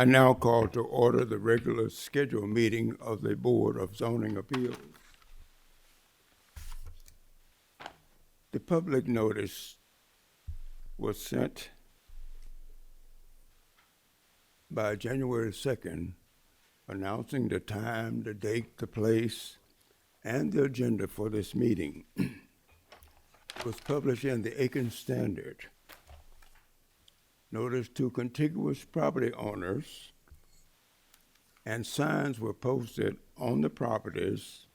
I now call to order the regular scheduled meeting of the Board of Zoning Appeals. The public notice was sent by January 2nd, announcing the time, the date, the place, and the agenda for this meeting. It was published in the Aiken Standard. Notice to contiguous property owners and signs were posted on the properties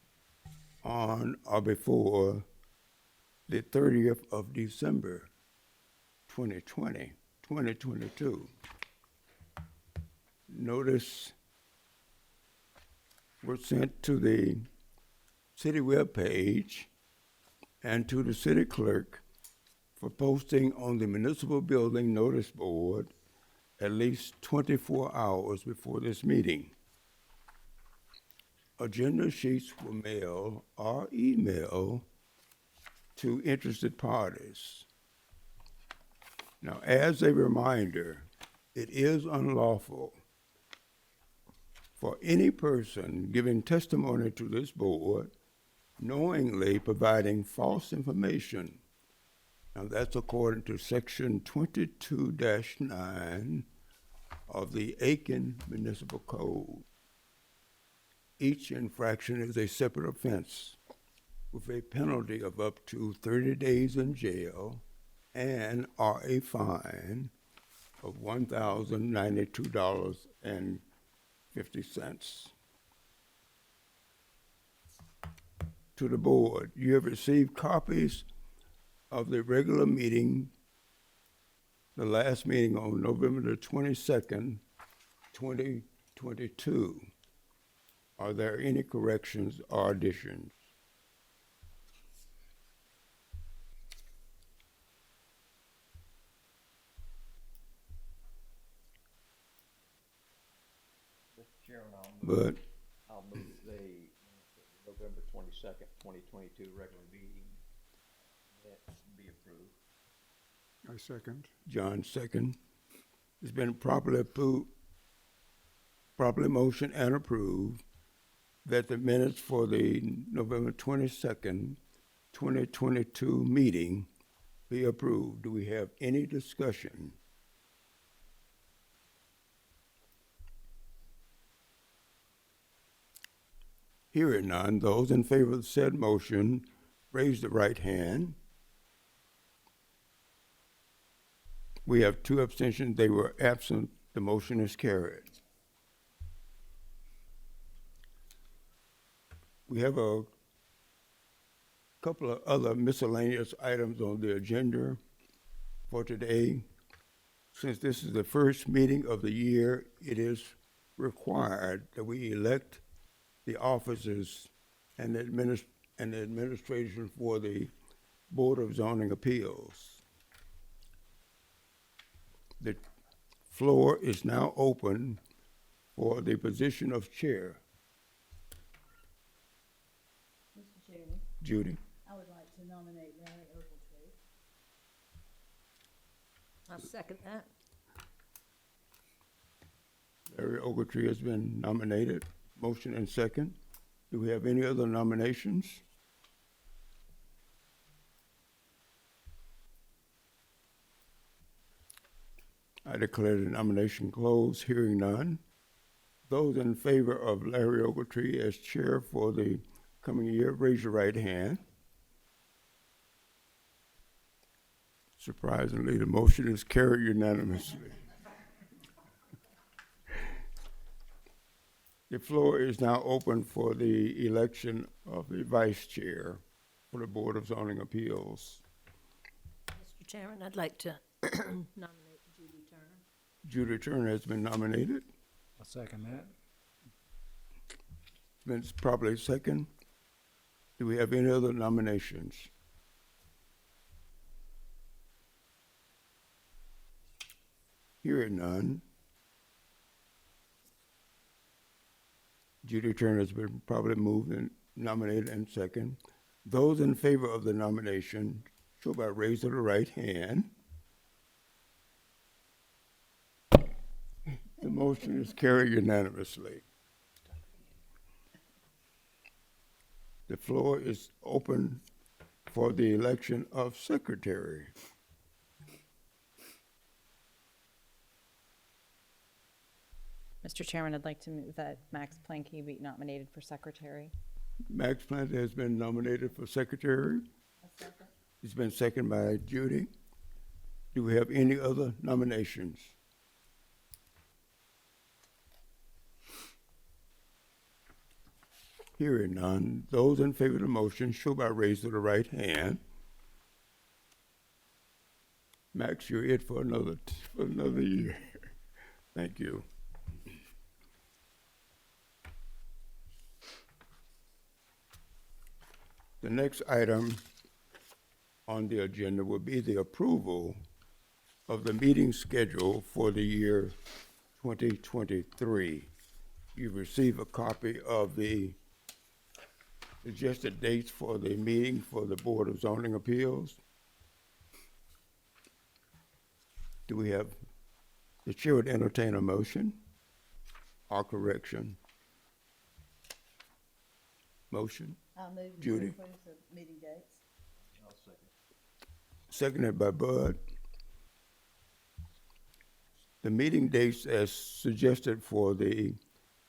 on or before the 30th of December, 2022. Notice was sent to the city webpage and to the city clerk for posting on the municipal building notice board at least 24 hours before this meeting. Agenda sheets were mailed or emailed to interested parties. Now, as a reminder, it is unlawful for any person giving testimony to this board knowingly providing false information. Now, that's according to Section 22-9 of the Aiken Municipal Code. Each infraction is a separate offense with a penalty of up to 30 days in jail and or a fine of $1,092.50. To the board, you have received copies of the regular meeting, the last meeting on November the 22nd, 2022. Are there any corrections or additions? Mr. Chairman, But I'll move the November 22nd, 2022 regular meeting minutes be approved. I second. John second. It's been properly motioned and approved that the minutes for the November 22nd, 2022 meeting be approved. Do we have any discussion? Hearing none, those in favor of said motion, raise the right hand. We have 2 abstentions. They were absent. The motion is carried. We have a couple of other miscellaneous items on the agenda for today. Since this is the first meeting of the year, it is required that we elect the officers and the administration for the Board of Zoning Appeals. The floor is now open for the position of chair. Mr. Chairman, Judy. I would like to nominate Larry Ogletree. I'll second that. Larry Ogletree has been nominated. Motion and second. Do we have any other nominations? I declare the nomination closed. Hearing none. Those in favor of Larry Ogletree as chair for the coming year, raise your right hand. Surprisingly, the motion is carried unanimously. The floor is now open for the election of the vice chair for the Board of Zoning Appeals. Mr. Chairman, I'd like to nominate Judy Turner. Judy Turner has been nominated. I'll second that. Been properly second. Do we have any other nominations? Hearing none. Judy Turner has been properly moved and nominated and second. Those in favor of the nomination, show by raising the right hand. The motion is carried unanimously. The floor is open for the election of secretary. Mr. Chairman, I'd like to move that Max Planky be nominated for secretary. Max Plant has been nominated for secretary. A second. It's been seconded by Judy. Do we have any other nominations? Hearing none, those in favor of the motion show by raising the right hand. Max, you're it for another year. Thank you. The next item on the agenda will be the approval of the meeting schedule for the year 2023. You receive a copy of the suggested dates for the meeting for the Board of Zoning Appeals. Do we have, the chair would entertain a motion or correction? Motion? I'll move to Judy. approve the meeting dates. I'll second. Seconded by Bud. The meeting dates as suggested for the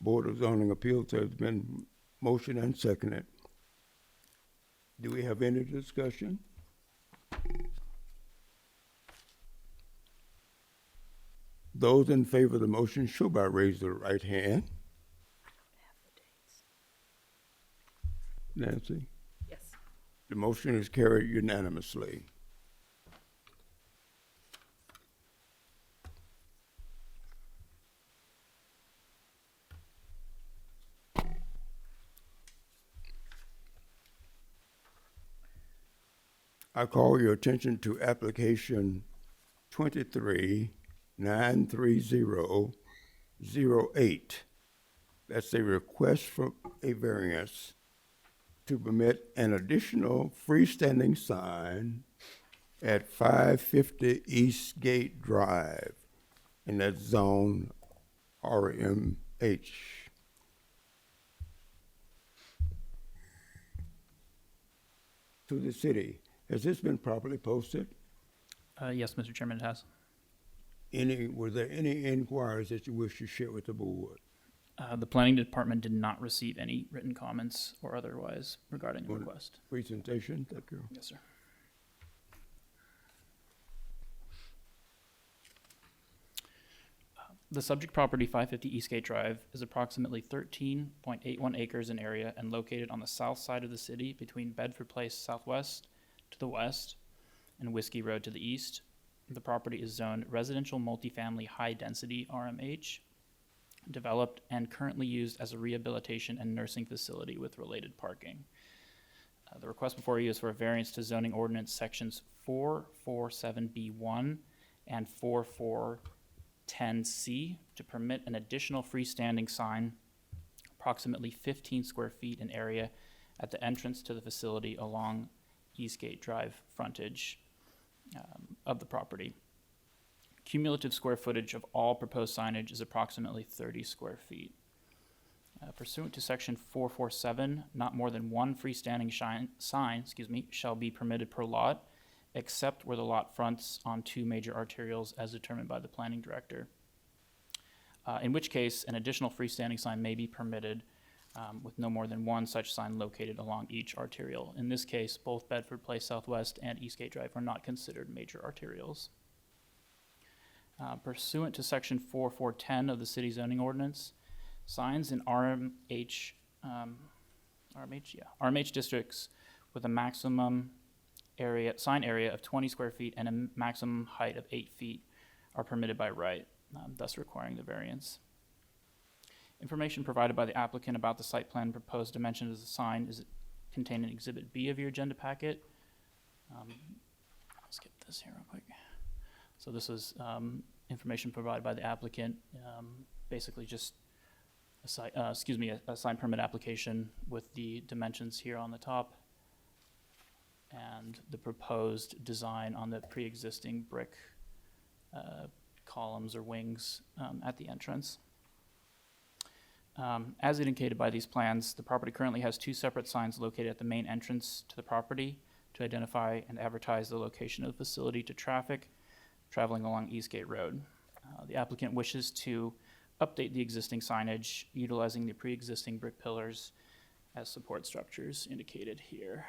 Board of Zoning Appeals has been motioned and seconded. Do we have any discussion? Those in favor of the motion show by raising the right hand. Nancy? Yes. The motion is carried unanimously. I call your attention to application 23-93008. That's a request for a variance to permit an additional freestanding sign at 550 East Gate Drive in that zone RMH. To the city. Has this been properly posted? Yes, Mr. Chairman, it has. Were there any inquiries that you wish to share with the board? The planning department did not receive any written comments or otherwise regarding the Well, request. Presentation, thank you. Yes, sir. The subject property, 550 Eastgate Drive, is approximately 13.81 acres in area and located on the south side of the city between Bedford Place Southwest to the west and Whiskey Road to the east. The property is zoned residential multifamily high-density RMH, developed and currently used as a rehabilitation and nursing facility with related parking. The request before you is for a variance to zoning ordinance sections 447B1 and 4410C to permit an additional freestanding sign approximately 15 square feet in area at the entrance to the facility along Eastgate Drive frontage of the property. Cumulative square footage of all proposed signage is approximately 30 square feet. Pursuant to section 447, not more than one freestanding sign shall be permitted per lot, except where the lot fronts on two major arterials as determined by the planning director. In which case, an additional freestanding sign may be permitted with no more than one such sign located along each arterial. In this case, both Bedford Place Southwest and Eastgate Drive are not considered major arterials. Pursuant to section 4410 of the city zoning ordinance, signs in RMH districts with a maximum sign area of 20 square feet and a maximum height of 8 feet are permitted by right, thus requiring the variance. Information provided by the applicant about the site plan proposed dimensions of the sign is contained in Exhibit B of your agenda packet. I'll skip this here real quick. So this is information provided by the applicant, basically just a sign permit application with the dimensions here on the top and the proposed design on the pre-existing brick columns or wings at the entrance. As indicated by these plans, the property currently has 2 separate signs located at the main entrance to the property to identify and advertise the location of the facility to traffic traveling along Eastgate Road. The applicant wishes to update the existing signage utilizing the pre-existing brick pillars as support structures indicated here.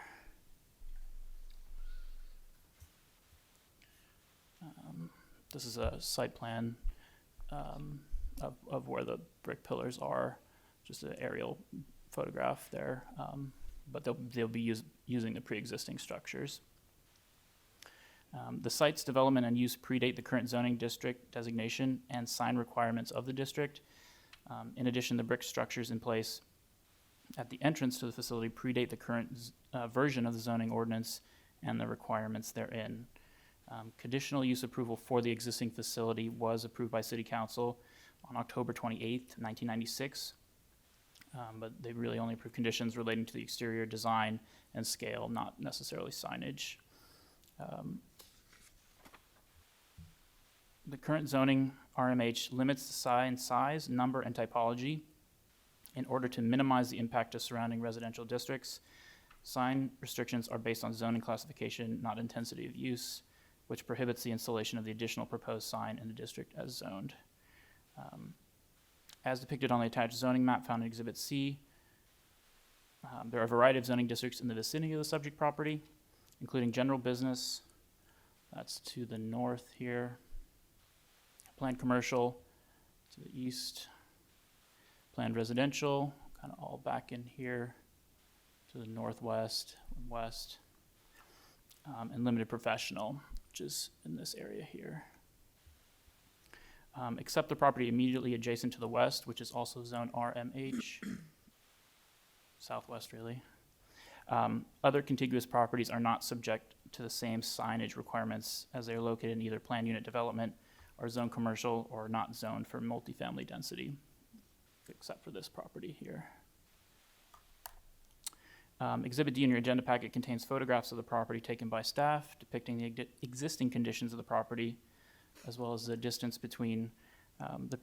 This is a site plan of where the brick pillars are, just an aerial photograph there, but they'll be using the pre-existing structures. The site's development and use predate the current zoning district designation and sign requirements of the district. In addition, the brick structures in place at the entrance to the facility predate the current version of the zoning ordinance and the requirements therein. Conditional use approval for the existing facility was approved by City Council on October 28th, 1996, but they really only approved conditions relating to the exterior design and scale, not necessarily signage. The current zoning RMH limits the sign size, number, and typology in order to minimize the impact to surrounding residential districts. Sign restrictions are based on zoning classification, not intensity of use, which prohibits the installation of the additional proposed sign in the district as zoned. As depicted on the attached zoning map found in Exhibit C, there are a variety of zoning districts in the vicinity of the subject property, including general business, that's to the north here, planned commercial to the east, planned residential, kind of all back in here to the northwest and west, and limited professional, which is in this area here. Except the property immediately adjacent to the west, which is also zone RMH, southwest really. Other contiguous properties are not subject to the same signage requirements as they are located in either planned unit development or zone commercial or not zoned for multifamily density, except for this property here. Exhibit D in your agenda packet contains photographs of the property taken by staff depicting the existing conditions of the property, as well as the distance between the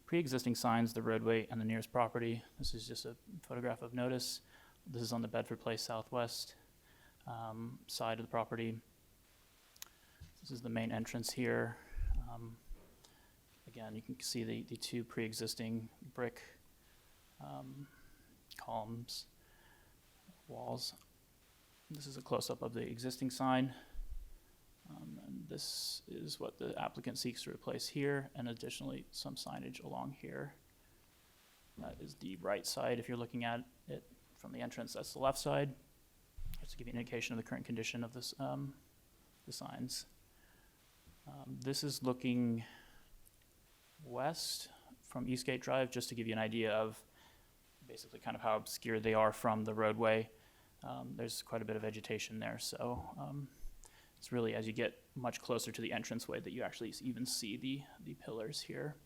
pre-existing signs, the roadway, and the nearest property. This is just a photograph of notice. This is on the Bedford Place Southwest side of the property. This is the main entrance here. Again, you can see the 2 pre-existing brick columns, walls. This is a close-up of the existing sign. And this is what the applicant seeks to replace here, and additionally some signage along here. That is the right side. If you're looking at it from the entrance, that's the left side. Just to give you an indication of the current condition of this, the signs. This is looking west from Eastgate Drive, just to give you an idea of basically kind of how obscure they are from the roadway. There's quite a bit of vegetation there, so it's really as you get much closer to the entranceway that you actually even see the pillars here.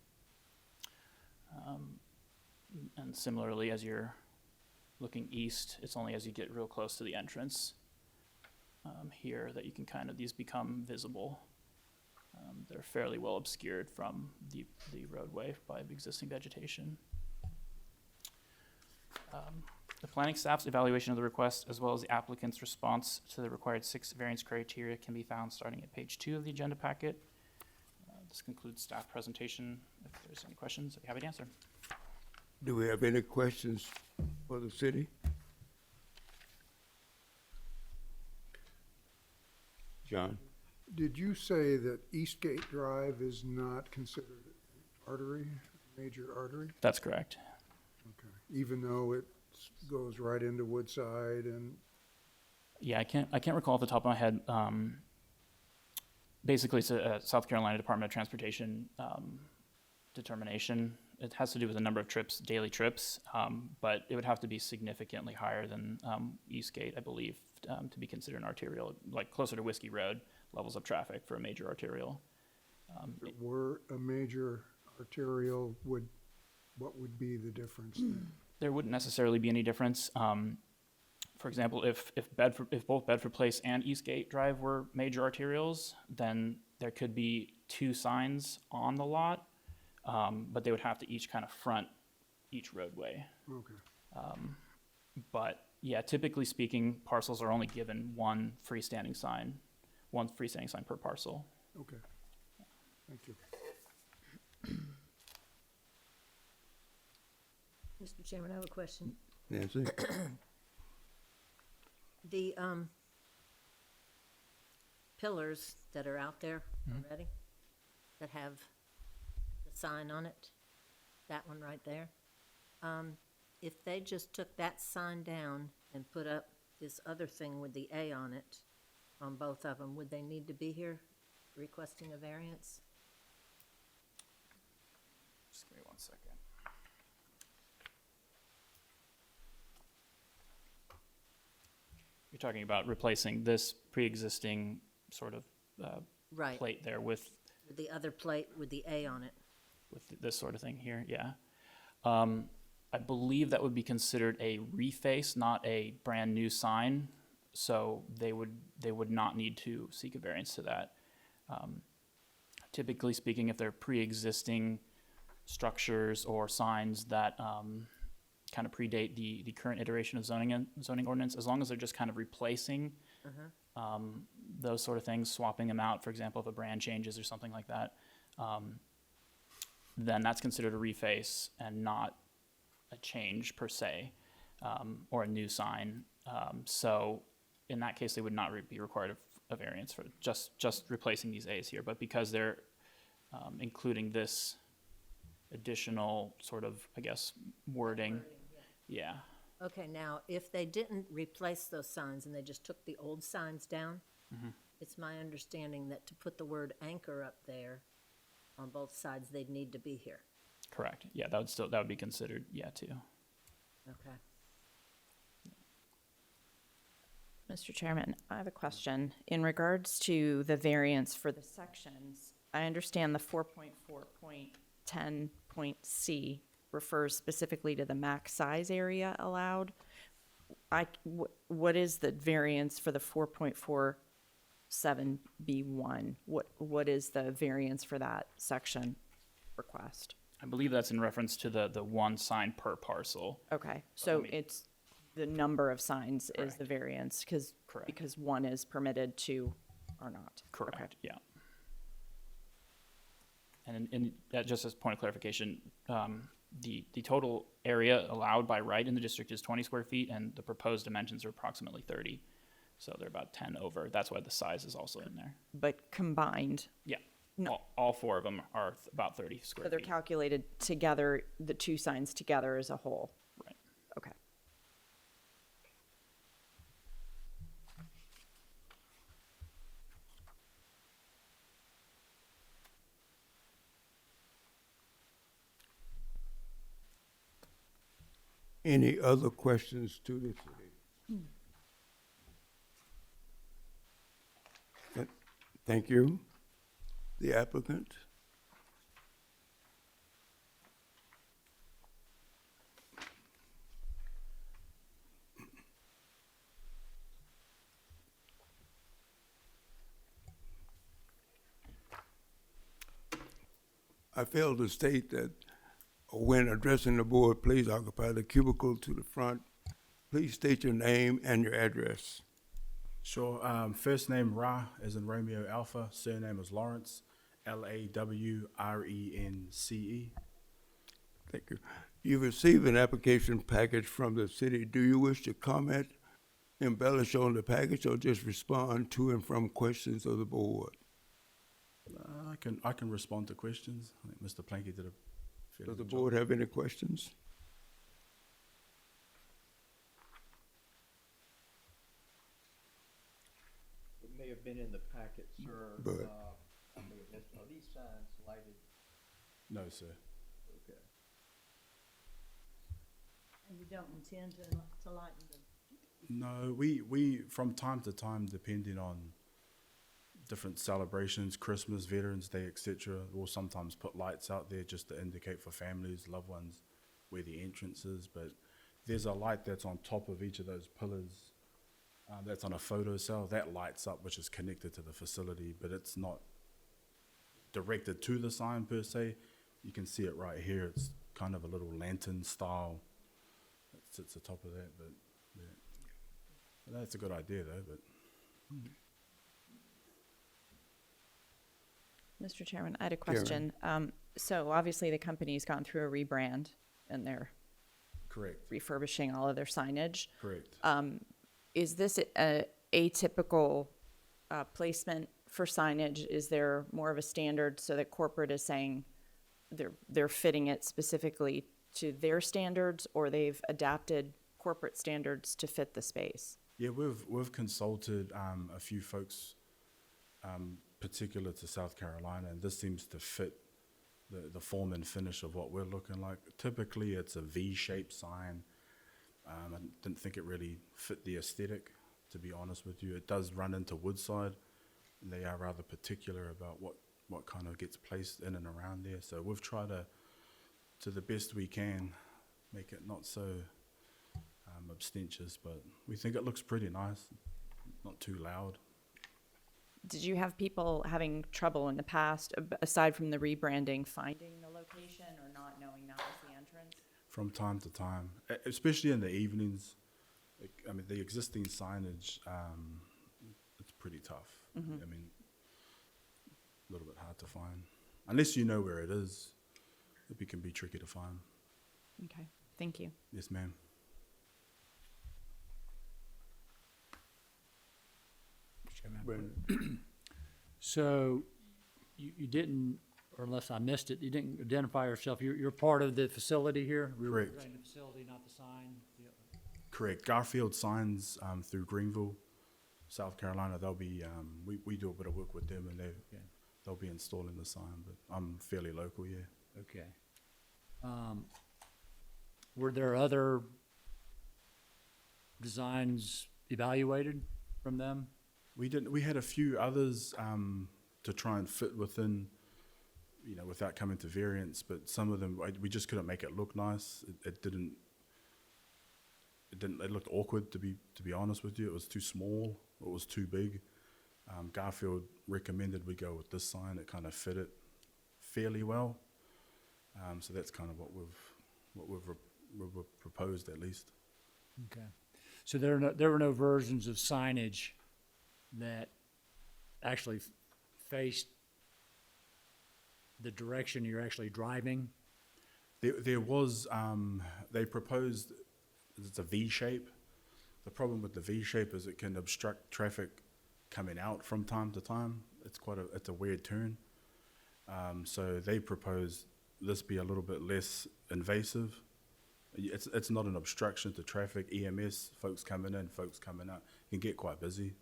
And similarly, as you're looking east, it's only as you get real close to the entrance here that you can these become visible. They're fairly well obscured from the roadway by existing vegetation. The planning staff's evaluation of the request, as well as the applicant's response to the required 6 variance criteria, can be found starting at page 2 of the agenda packet. This concludes staff presentation. If there's any questions, I'd be happy to answer. Do we have any questions for the city? John? Did you say that Eastgate Drive is not considered an artery, major artery? That's correct. Okay. Even though it goes right into Woodside and, Yeah, I can't recall off the top of my head. Basically, it's a South Carolina Department of Transportation determination. It has to do with the number of trips, daily trips, but it would have to be significantly higher than Eastgate, I believe, to be considered an arterial, like closer to Whiskey Road levels of traffic for a major arterial. if it were a major arterial, what would be the difference then? There wouldn't necessarily be any difference. For example, if both Bedford Place and Eastgate Drive were major arterials, then there could be 2 signs on the lot, but they would have to each kind of front each roadway. Okay. But yeah, typically speaking, parcels are only given one freestanding sign per parcel. Okay. Thank you. Mr. Chairman, I have a question. Nancy? The pillars that are out there already, that have the sign on it, that one right there, if they just took that sign down and put up this other thing with the A on it, on both of them, would they need to be here requesting a variance? Just give me 1 second. You're talking about replacing this pre-existing sort of Right, plate there with with the other plate with the A on it. this sort of thing here, yeah. I believe that would be considered a reface, not a brand new sign, so they would not need to seek a variance to that. Typically speaking, if they're pre-existing structures or signs that kind of predate the current iteration of zoning ordinance, as long as they're just kind of replacing those sort of things, swapping them out, for example, if a brand changes or something like that, then that's considered a reface and not a change per se, or a new sign. So in that case, they would not be required of a variance for just replacing these A's here. But because they're including this additional sort of, I guess, wording, yeah. Okay, now, if they didn't replace those signs and they just took the old signs down, it's my understanding that to put the word anchor up there on both sides, they'd need to be here. Correct. Yeah, that would be considered, yeah, too. Okay. Mr. Chairman, I have a question. In regards to the variance for the sections, I understand the 4.4.10.c refers specifically to the max size area allowed. What is the variance for the 4.47B1? What is the variance for that section request? I believe that's in reference to the one sign per parcel. Okay, so me- it's the number of signs is the Correct. variance, Correct. because one is permitted, two are not. Correct, Okay. yeah. And that, just as a point of clarification, the total area allowed by right in the district is 20 square feet, and the proposed dimensions are approximately 30. So they're about 10 over. That's why the size is also in there. But combined, Yeah. No. All four of them are about 30 square so they're feet. calculated together, the two signs together as a whole? Right. Okay. Any other questions to the city? Thank you. The applicant? I failed to state that when addressing the board, please occupy the cubicle to the front. Please state your name and your address. Sure. First name Ra, as in Romeo Alpha. Surname is Lawrence, Lawrence. Thank you. You received an application package from the city. Do you wish to comment, embellish on the package, or just respond to and from questions of the board? I can respond to questions. I think Mr. Planky did a fairly Does the good job. board have any questions? It may have been in the packet, sir. But- I may have missed, are these signs lighted? No, sir. Okay. And you don't intend to lighten them? No, we from time to time, depending on different celebrations, Christmas, Veterans Day, etc., we'll sometimes put lights out there just to indicate for families, loved ones, where the entrance is. But there's a light that's on top of each of those pillars. That's on a photo cell. That lights up, which is connected to the facility, but it's not directed to the sign per se. You can see it right here. It's kind of a little lantern style that sits atop of that, but yeah. But that's a good idea though, but Mr. Chairman, I had a question. So obviously the company's gone through a rebrand and they're correct, refurbishing all of their signage. correct. Is this a atypical placement for signage? Is there more of a standard so that corporate is saying they're fitting it specifically to their standards, or they've adapted corporate standards to fit the space? Yeah, we've consulted a few folks particular to South Carolina, and this seems to fit the form and finish of what we're looking like. Typically, it's a V-shaped sign. I didn't think it really fit the aesthetic, to be honest with you. It does run into Woodside, and they are rather particular about what kind of gets placed in and around there. So we've tried to the best we can, make it not so ostentatious, but we think it looks pretty nice, not too loud. Did you have people having trouble in the past, aside from the rebranding, finding the location or not knowing that was the entrance? From time to time, especially in the evenings. I mean, the existing signage, it's pretty tough. I mean, a little bit hard to find. Unless you know where it is, it can be tricky to find. Okay, thank you. Yes, ma'am. Brandon? So you didn't, or unless I missed it, you didn't identify yourself. You're part of the facility here? We were Correct. representing the facility, not the sign. Yeah. Correct. Garfield Signs through Greenville, South Carolina. They'll be we do a bit of work with them, and they'll be installing the sign. But I'm fairly local, yeah. Okay. Were there other designs evaluated from them? We didn't. We had a few others to try and fit within, without coming to Variance. But some of them, we just couldn't make it look nice. It didn't. It looked awkward, to be honest with you. It was too small. It was too big. Garfield recommended we go with this sign. It kind of fit it fairly well. So that's kind of what we've proposed, at least. Okay. So there were no versions of signage that actually faced the direction you're actually driving? There was, they proposed, it's a V shape. The problem with the V shape is it can obstruct traffic coming out from time to time. It's a weird turn. So they proposed this be a little bit less invasive. It's not an obstruction to traffic. EMS, folks coming in, folks coming out, can get quite busy.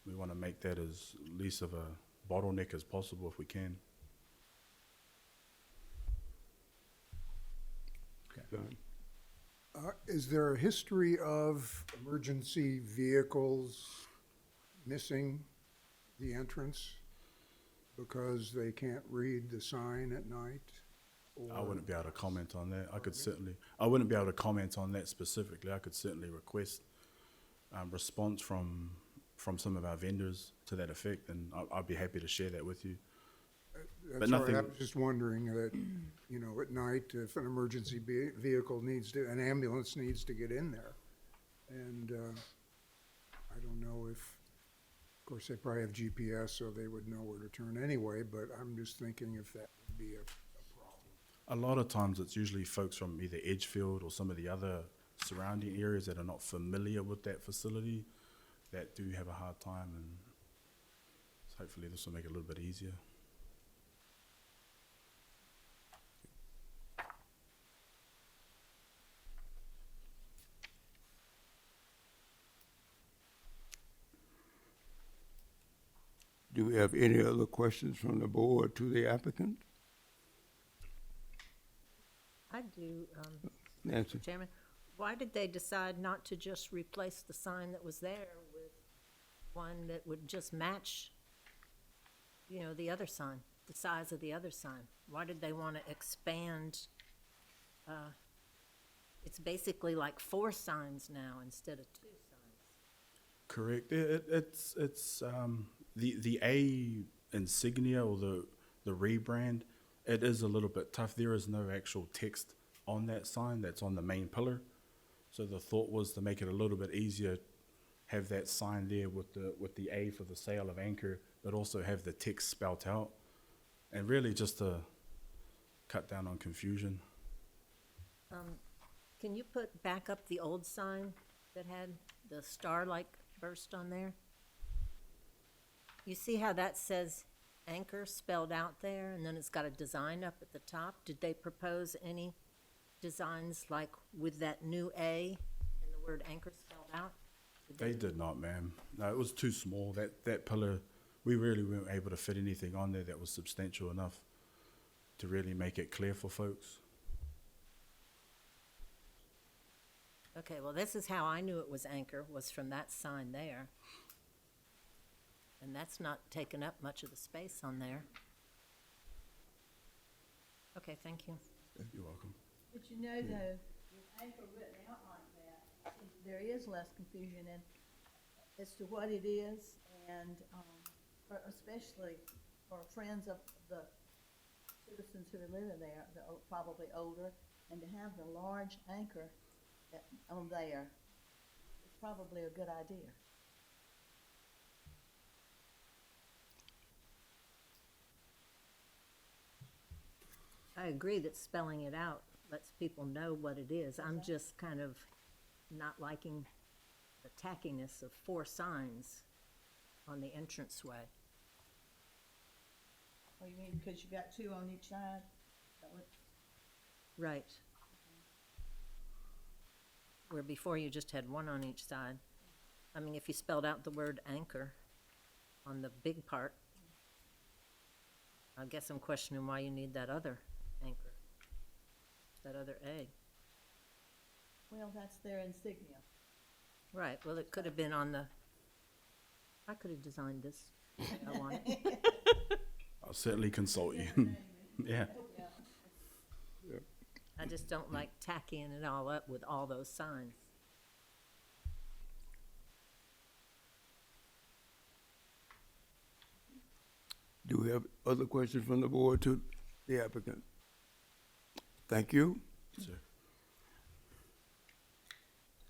We want to make that as least of a bottleneck as possible if we can. John? Is there a history of emergency vehicles missing the entrance because they can't read the sign at night? I wouldn't be able to comment on that. I wouldn't be able to comment on that specifically. I could certainly request response from some of our vendors to that effect, and I'd be happy to share that with you. That's all right. I was just wondering that, at night, if an emergency vehicle an ambulance needs to get in there. And I don't know if, of course, they probably have GPS, so they would know where to turn anyway, but I'm just thinking if that would be a problem. A lot of times it's usually folks from either Edgefield or some of the other surrounding areas that are not familiar with that facility that do have a hard time, and hopefully this will make it a little bit easier. Do we have any other questions from the board to the applicant? I do, Nancy? Mr. Chairman. Why did they decide not to just replace the sign that was there with one that would just match, the other sign, the size of the other sign? Why did they want to expand? It's basically like 4 signs now instead of 2 signs. Correct. It's the A insignia or the rebrand It is a little bit tough. There is no actual text on that sign that's on the main pillar. So the thought was to make it a little bit easier, have that sign there with the A for the sale of anchor, but also have the text spelt out. And really just to cut down on confusion. Can you put back up the old sign that had the star-like burst on there? You see how that says anchor spelled out there, and then it's got a design up at the top? Did they propose any designs like with that new A and the word anchor spelled out? They did not, ma'am. No, it was too small. That pillar, we really weren't able to fit anything on there that was substantial enough to really make it clear for folks. Okay, well, this is how I knew it was anchor, was from that sign there. And that's not taking up much of the space on there. Okay, thank you. You're welcome. But you know, though, with anchor written out like that, there is less confusion as to what it is, and especially for friends of the citizens who are living there, that are probably older, and to have the large anchor on there is probably a good idea. I agree that spelling it out lets people know what it is. I'm just kind of not liking the tackiness of 4 signs on the entranceway. Oh, you mean because you got 2 on each side? That would, Right. Where before you just had 1 on each side. I mean, if you spelled out the word anchor on the big part, I guess I'm questioning why you need that other anchor, that other A. well, that's their insignia. Right, well, it could have been on the, I could have designed this the way I want it. I'll certainly consult you. Yeah. I just don't like tacking it all up with all those signs. Do we have other questions from the board to the applicant? Thank you. Sir.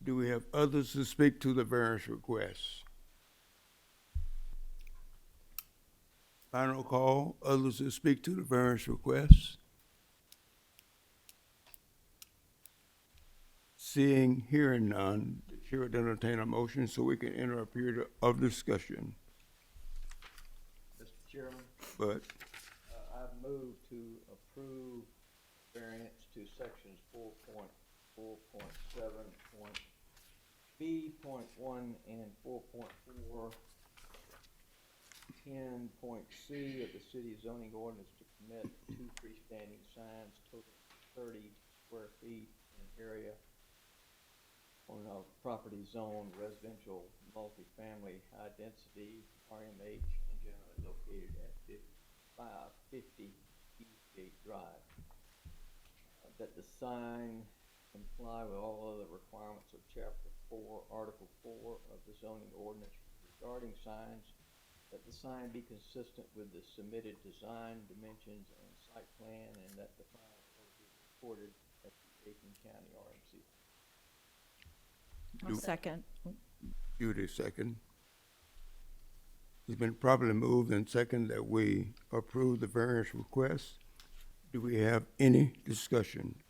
Do we have others to speak to the variance request? Final call, others to speak to the variance request? Seeing, hearing none, the chair would entertain a motion so we can enter a period of discussion. Mr. Chairman, But I move to approve variance to sections 4.4.7.B.1 and 4.4 10.C of the city zoning ordinance to permit 2 freestanding signs totaling 30 square feet in area on a property zone residential multifamily high density RMH and generally located at 550 Eastgate Drive. That the sign comply with all other requirements of Chapter 4, Article 4 of the zoning ordinance regarding signs, that the sign be consistent with the submitted design, dimensions, and site plan, and that the final will be recorded at the Aiken County RMC. I'll second. Judy second. It's been properly moved and second that we approve the variance request. Do we have any discussion?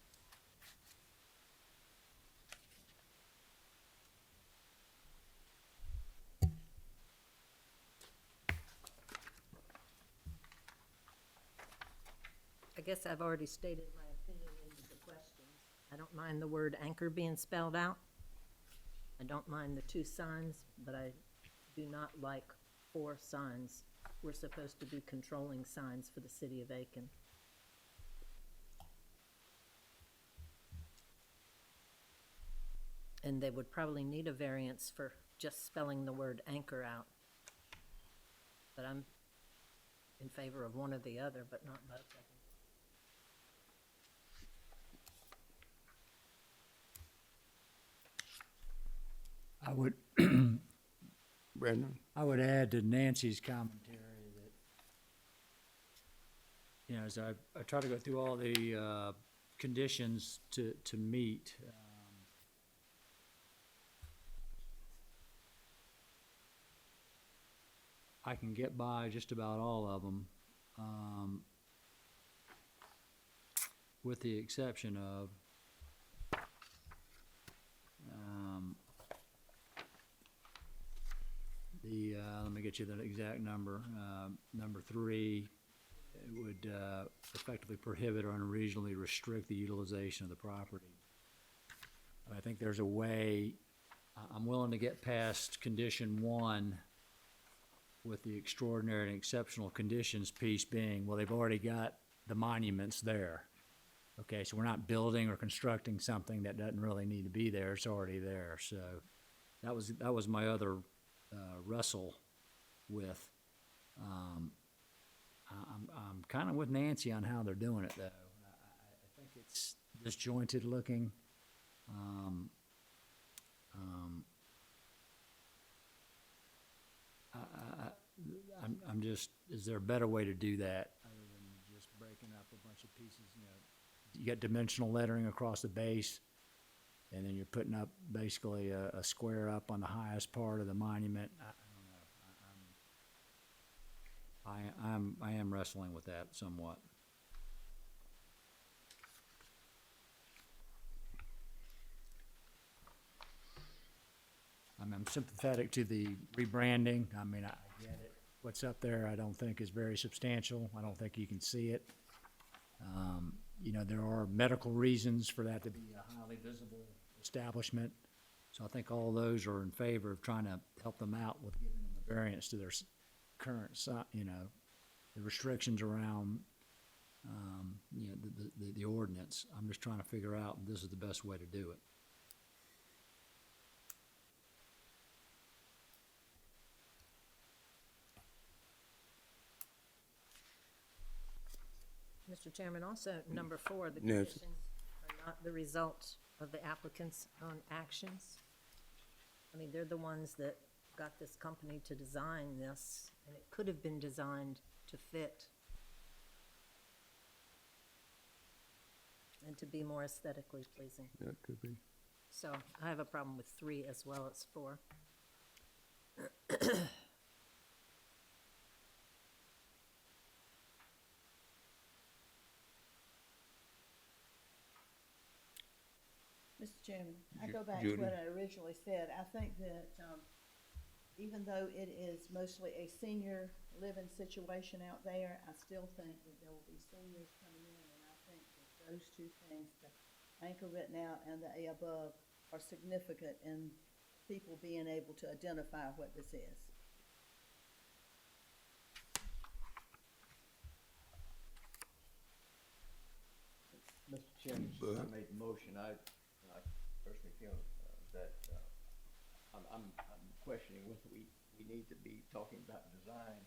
I guess I've already stated my opinion in the questions. I don't mind the word anchor being spelled out. I don't mind the 2 signs, but I do not like 4 signs. We're supposed to be controlling signs for the city of Aiken. And they would probably need a variance for just spelling the word anchor out. But I'm in favor of one or the other, but not both of them. I would, Brandon? I would add to Nancy's commentary that you know, as I try to go through all the, conditions to meet, I can get by just about all of them, with the exception of, let me get you the exact number. Number 3, it would effectively prohibit or unreasonably restrict the utilization of the property. I think there's a way, I'm willing to get past condition 1 with the extraordinary and exceptional conditions piece being, well, they've already got the monuments there. Okay, so we're not building or constructing something that doesn't really need to be there, it's already there. So that was my other wrestle with. I'm kind of with Nancy on how they're doing it, though. I think it's disjointed looking. I'm just, is there a better way to do that other than just breaking up a bunch of pieces? You know, you got dimensional lettering across the base, and then you're putting up basically a square up on the highest part of the monument. I don't know. I am wrestling with that somewhat. I'm sympathetic to the rebranding. I mean, I get it. What's up there, I don't think is very substantial. I don't think you can see it. You know, there are medical reasons for that to be a highly visible establishment. So I think all those are in favor of trying to help them out with giving them a variance to their current, you know, the restrictions around, you know, the ordinance. I'm just trying to figure out if this is the best way to do it. Mr. Chairman, also, number 4, the Yes. conditions are not the result of the applicant's own actions. I mean, they're the ones that got this company to design this, and it could have been designed to fit and to be more aesthetically pleasing. That could be. So I have a problem with 3 as well as 4. Mr. Chairman, I go back to Judy? what I originally said. I think that, even though it is mostly a senior living situation out there, I still think that there will be seniors coming in, and I think that those two things, the anchor written out and the A above, are significant in people being able to identify what this is. Mr. Chairman, since I made the motion, I personally feel that I'm questioning whether we need to be talking about design.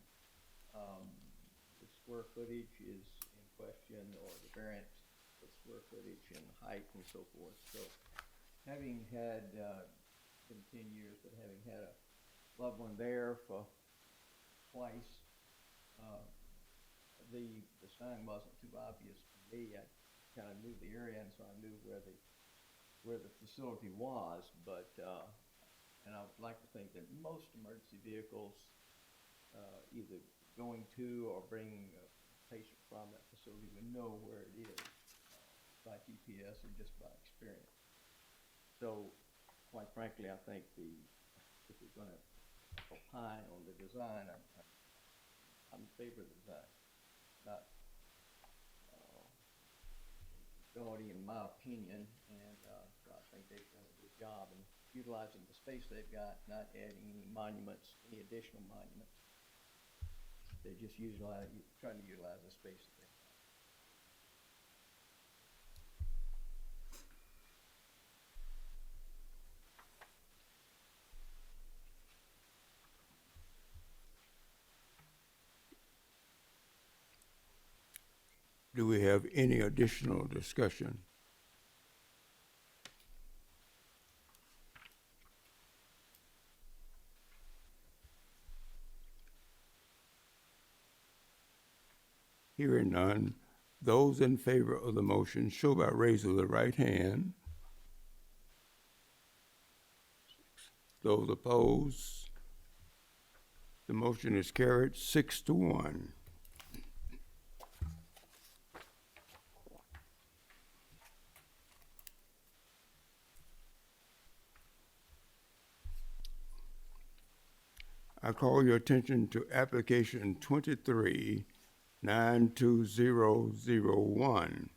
The square footage is in question, or the variance of square footage and height and so forth. So having had, been 10 years, but having had a loved one there for twice, the sign wasn't too obvious to me. I kind of knew the area, and so I knew where the facility was, but and I would like to think that most emergency vehicles either going to or bringing a patient from that facility would know where it is by GPS or just by experience. So, quite frankly, I think if we're going to opine on the design, I'm in favor of the design, not gaudy in my opinion, and so I think they've done a good job in utilizing the space they've got, not adding any monuments, any additional monuments. They're just trying to utilize the space that they've got. Do we have any additional discussion? Hearing none, those in favor of the motion show by raising the right hand. Those opposed, the motion is carried 6-1. I call your attention to application 23-92001.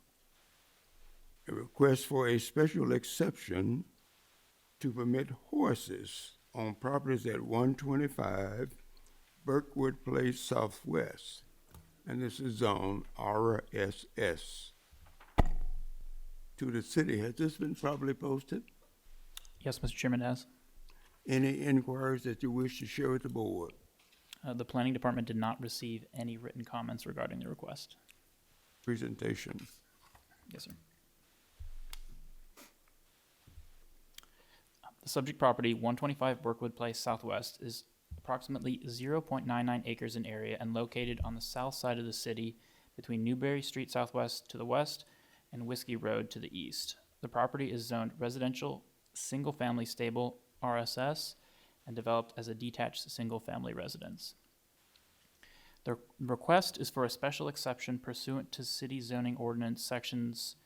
A request for a special exception to permit horses on properties at 125 Burkwood Place Southwest, and this is zone RSS. To the city, has this been properly posted? Yes, Mr. Chairman, as Any inquiries that you wish to share with the board? the planning department did not receive any written comments regarding the request. Presentation. Yes, sir. The subject property, 125 Burkwood Place Southwest, is approximately 0.99 acres in area and located on the south side of the city between Newberry Street Southwest to the west and Whiskey Road to the east. The property is zoned residential, single-family stable RSS, and developed as a detached single-family residence. The request is for a special exception pursuant to City Zoning Ordinance Sections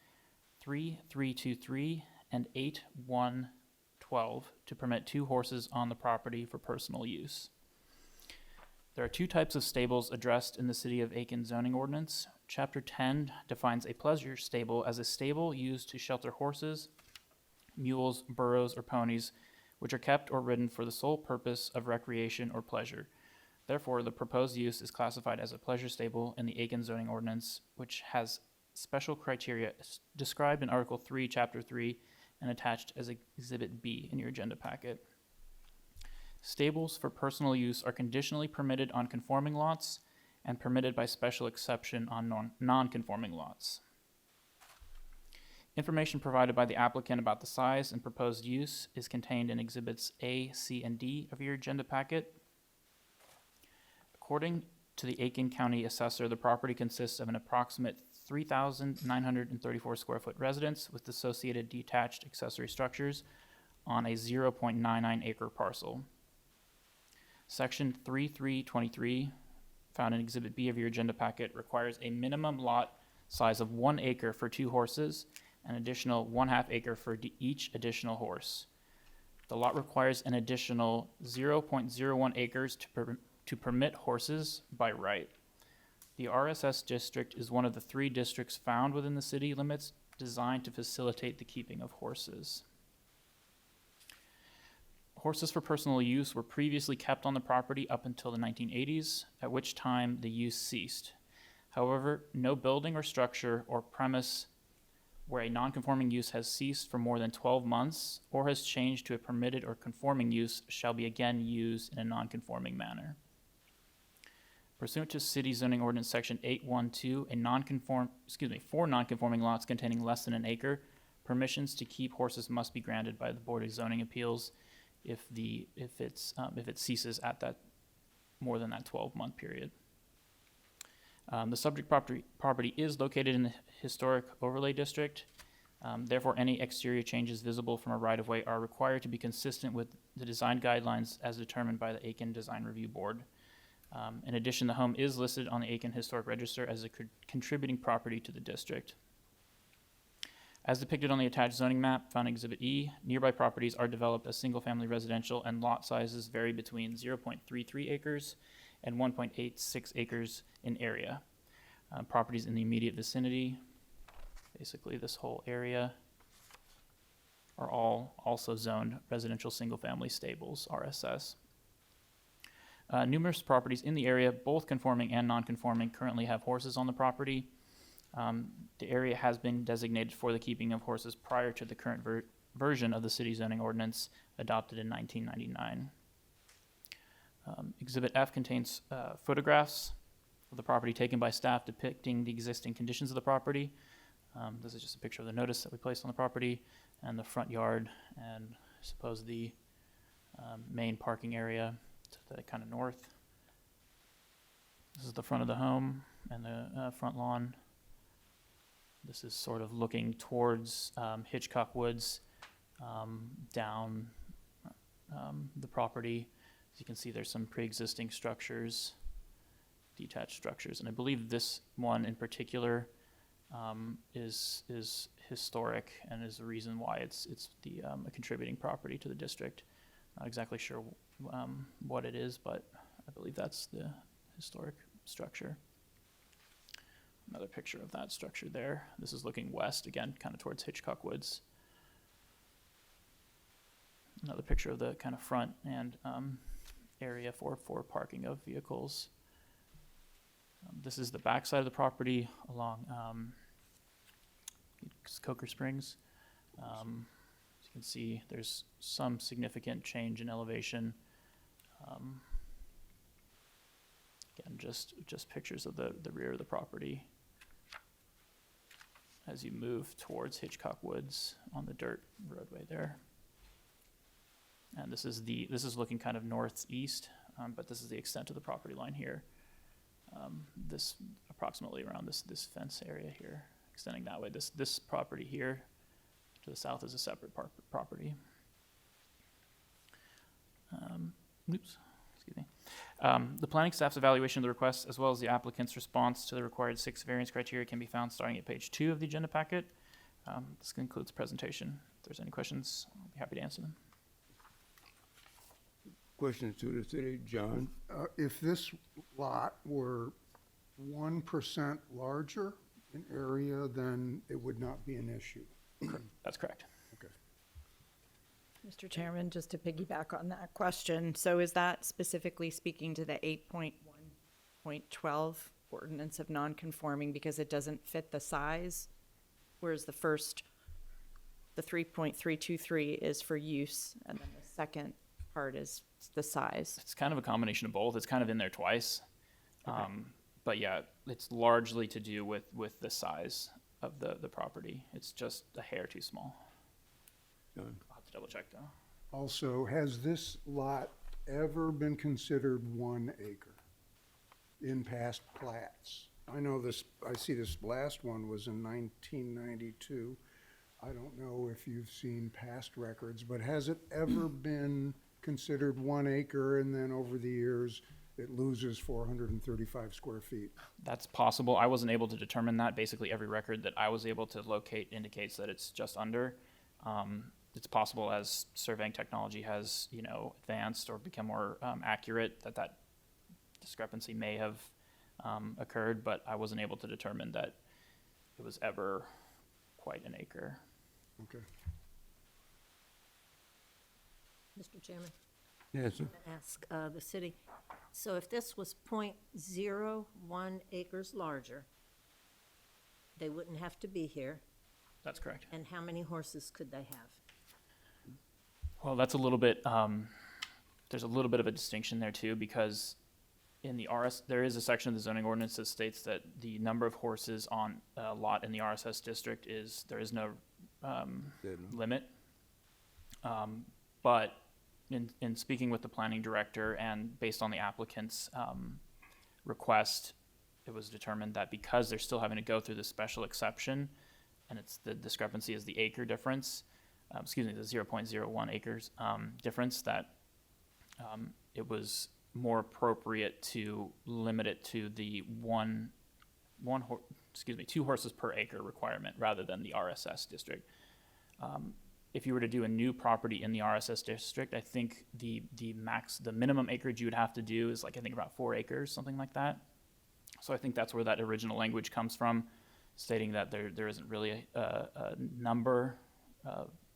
3323 and 8112 to permit 2 horses on the property for personal use. There are 2 types of stables addressed in the City of Aiken zoning ordinance. Chapter 10 defines a pleasure stable as a stable used to shelter horses, mules, burros, or ponies, which are kept or ridden for the sole purpose of recreation or pleasure. Therefore, the proposed use is classified as a pleasure stable in the Aiken zoning ordinance, which has special criteria described in Article 3, Chapter 3, and attached as Exhibit B in your agenda packet. Stables for personal use are conditionally permitted on conforming lots and permitted by special exception on non-conforming lots. Information provided by the applicant about the size and proposed use is contained in Exhibits A, C, and D of your agenda packet. According to the Aiken County Assessor, the property consists of an approximate 3,934 square foot residence with associated detached accessory structures on a 0.99 acre parcel. Section 3323, found in Exhibit B of your agenda packet, requires a minimum lot size of 1 acre for 2 horses, an additional 1/2 acre for each additional horse. The lot requires an additional 0.01 acres to permit horses by right. The RSS district is one of the 3 districts found within the city limits designed to facilitate the keeping of horses. Horses for personal use were previously kept on the property up until the 1980s, at which time the use ceased. However, no building or structure or premise where a non-conforming use has ceased for more than 12 months or has changed to a permitted or conforming use shall be again used in a non-conforming manner. Pursuant to City Zoning Ordinance Section 812, for non-conforming lots containing less than 1 acre, permissions to keep horses must be granted by the Board of Zoning Appeals if it ceases at that more than that 12-month period. The subject property is located in the Historic Overlay District. Therefore, any exterior changes visible from a right-of-way are required to be consistent with the design guidelines as determined by the Aiken Design Review Board. In addition, the home is listed on the Aiken Historic Register as a contributing property to the district. As depicted on the attached zoning map found in Exhibit E, nearby properties are developed as single-family residential and lot sizes vary between 0.33 acres and 1.86 acres in area. Properties in the immediate vicinity, basically this whole area, are all also zoned residential single-family stables, RSS. Numerous properties in the area, both conforming and non-conforming, currently have horses on the property. The area has been designated for the keeping of horses prior to the current version of the city zoning ordinance adopted in 1999. Exhibit F contains photographs of the property taken by staff depicting the existing conditions of the property. This is just a picture of the notice that we placed on the property and the front yard and I suppose the main parking area to the kind of north. This is the front of the home. and the front lawn. This is sort of looking towards Hitchcock Woods, down the property. As you can see, there's some pre-existing structures, detached structures, and I believe this one in particular is historic and is the reason why it's a contributing property to the district. Not exactly sure what it is, but I believe that's the historic structure. Another picture of that structure there. This is looking west, again, kind of towards Hitchcock Woods. Another picture of the kind of front and area for parking of vehicles. This is the back side of the property along Coker Springs. As you can see, there's some significant change in elevation. Again, just pictures of the rear of the property as you move towards Hitchcock Woods on the dirt roadway there. And this is looking kind of northeast, but this is the extent of the property line here. This approximately around this fence area here, extending that way. This property here to the south is a separate property. Oops, excuse me. The planning staff's evaluation of the request, as well as the applicant's response to the required 6 variance criteria, can be found starting at page 2 of the agenda packet. This concludes the presentation. If there's any questions, I'll be happy to answer them. Questions to the city, John? If this lot were 1% larger in area, then it would not be an issue. That's correct. Okay. Mr. Chairman, just to piggyback on that question, so is that specifically speaking to the 8.1.12 ordinance of non-conforming because it doesn't fit the size? Whereas the 3.323 is for use, and then the second part is the size. It's kind of a combination of both. It's kind of in there twice. Okay. But yeah, it's largely to do with the size of the property. It's just a hair too small. John? I'll have to double check though. Also, has this lot ever been considered 1 acre in past plats? I know I see this last one was in 1992. I don't know if you've seen past records, but has it ever been considered 1 acre and then over the years it loses 435 square feet? That's possible. I wasn't able to determine that. Basically, every record that I was able to locate indicates that it's just under. It's possible as surveying technology has, advanced or become more accurate that discrepancy may have occurred, but I wasn't able to determine that it was ever quite an acre. Okay. Mr. Chairman, Yes, sir. I'm gonna ask the city, so if this was 0.01 acres larger, they wouldn't have to be here, That's correct. and how many horses could they have? Well, that's a little bit, there's a little bit of a distinction there too, because in the there is a section of the zoning ordinance that states that the number of horses on a lot in the RSS district there is no limit. But in speaking with the planning director and based on the applicant's request, it was determined that because they're still having to go through the special exception, and it's the discrepancy is the acre difference, the 0.01 acres difference, that it was more appropriate to limit it to the 2 horses per acre requirement rather than the RSS district. If you were to do a new property in the RSS district, I think the minimum acreage you would have to do is about 4 acres, something like that. So I think that's where that original language comes from, stating that there isn't really a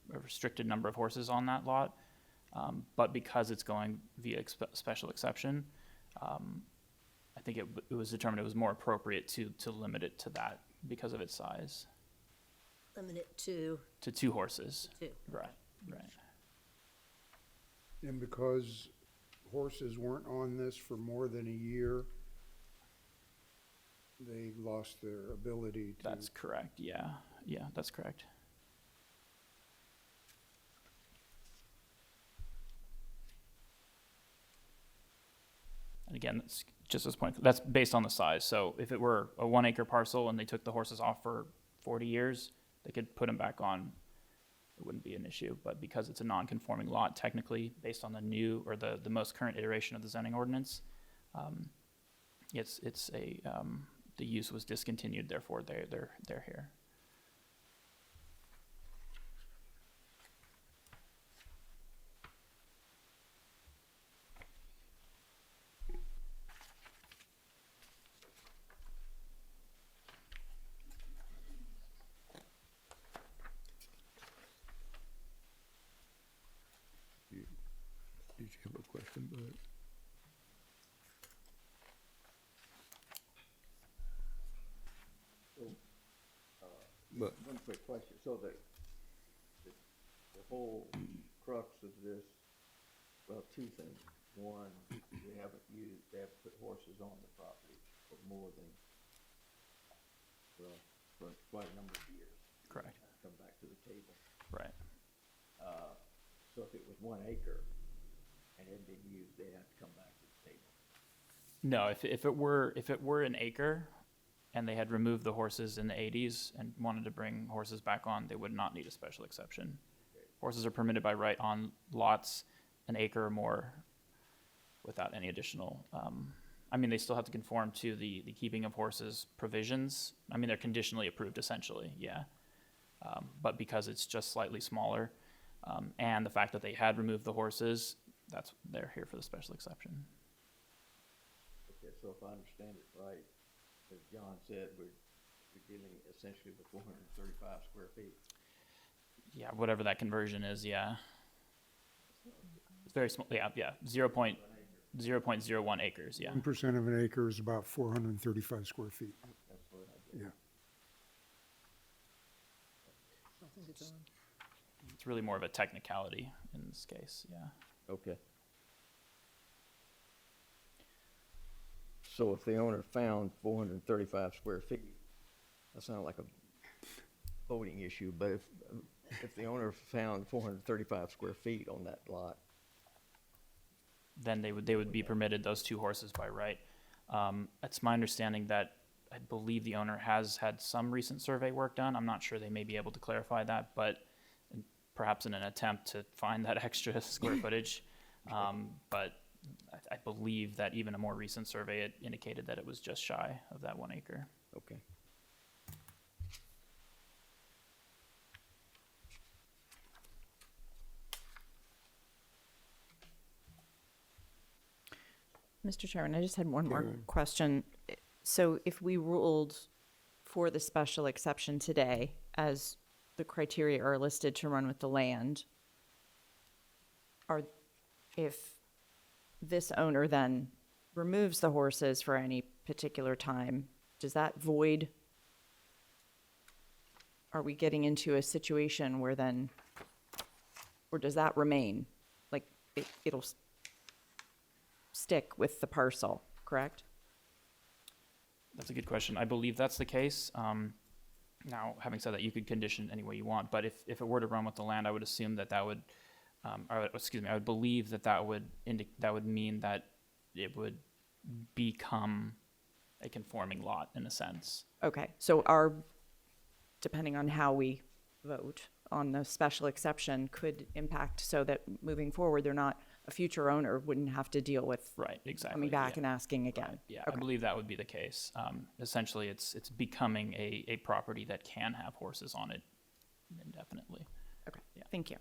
restricted number of horses on that lot. But because it's going via special exception, I think it was determined it was more appropriate to limit it to that because of its size. Limit it to 2 horses. 2. Right. And because horses weren't on this for more than a year, they lost their ability to... That's correct, yeah. Yeah, that's correct. again, that's just as point, that's based on the size. So if it were a 1 acre parcel and they took the horses off for 40 years, they could put them back on. It wouldn't be an issue, but because it's a non-conforming lot, technically, based on the new or the most current iteration of the zoning ordinance, the use was discontinued, therefore they're here. Did you have a question, Bud? But One quick question, so the whole crux of this, well, two things. One, they haven't put horses on the property for more than, well, for quite a number of years. Correct. Come back to the table. Right. So if it was 1 acre and it had been used, they'd have to come back to the table. No, if it were an acre and they had removed the horses in the 80s and wanted to bring horses back on, they would not need a special exception. Horses are permitted by right on lots an acre or more without any additional, they still have to conform to the keeping of horses provisions. They're conditionally approved essentially, yeah. But because it's just slightly smaller, and the fact that they had removed the horses, they're here for the special exception. Okay, so if I understand it right, as John said, we're dealing essentially with 435 square feet. Yeah, whatever that conversion is, yeah. It's very small, yeah, 0.01 acres, yeah. 1% of an acre is about 435 square feet. That's what I did. Yeah. It's really more of a technicality in this case, yeah. Okay. So if the owner found 435 square feet, that sounds like a voting issue, but if the owner found 435 square feet on that lot, Then they would be permitted those 2 horses by right. It's my understanding that I believe the owner has had some recent survey work done. I'm not sure, they may be able to clarify that, but perhaps in an attempt to find that extra square footage. But I believe that even a more recent survey had indicated that it was just shy of that 1 acre. okay. Mr. Chairman, I just had one more Karen. question. So if we ruled for the special exception today, as the criteria are listed to run with the land, if this owner then removes the horses for any particular time, does that void? Are we getting into a situation where then, or does that remain? Like, it'll stick with the parcel, correct? That's a good question. I believe that's the case. Now, having said that, you could condition any way you want, but if it were to run with the land, I would assume that would, I would believe that would mean that it would become a conforming lot in a sense. Okay, so depending on how we vote on the special exception could impact so that moving forward, a future owner wouldn't have to deal with Right, exactly. coming back yeah. and asking again. Right, yeah, Okay. I believe that would be the case. Essentially, it's becoming a property that can have horses on it indefinitely. Okay, Yeah. thank you.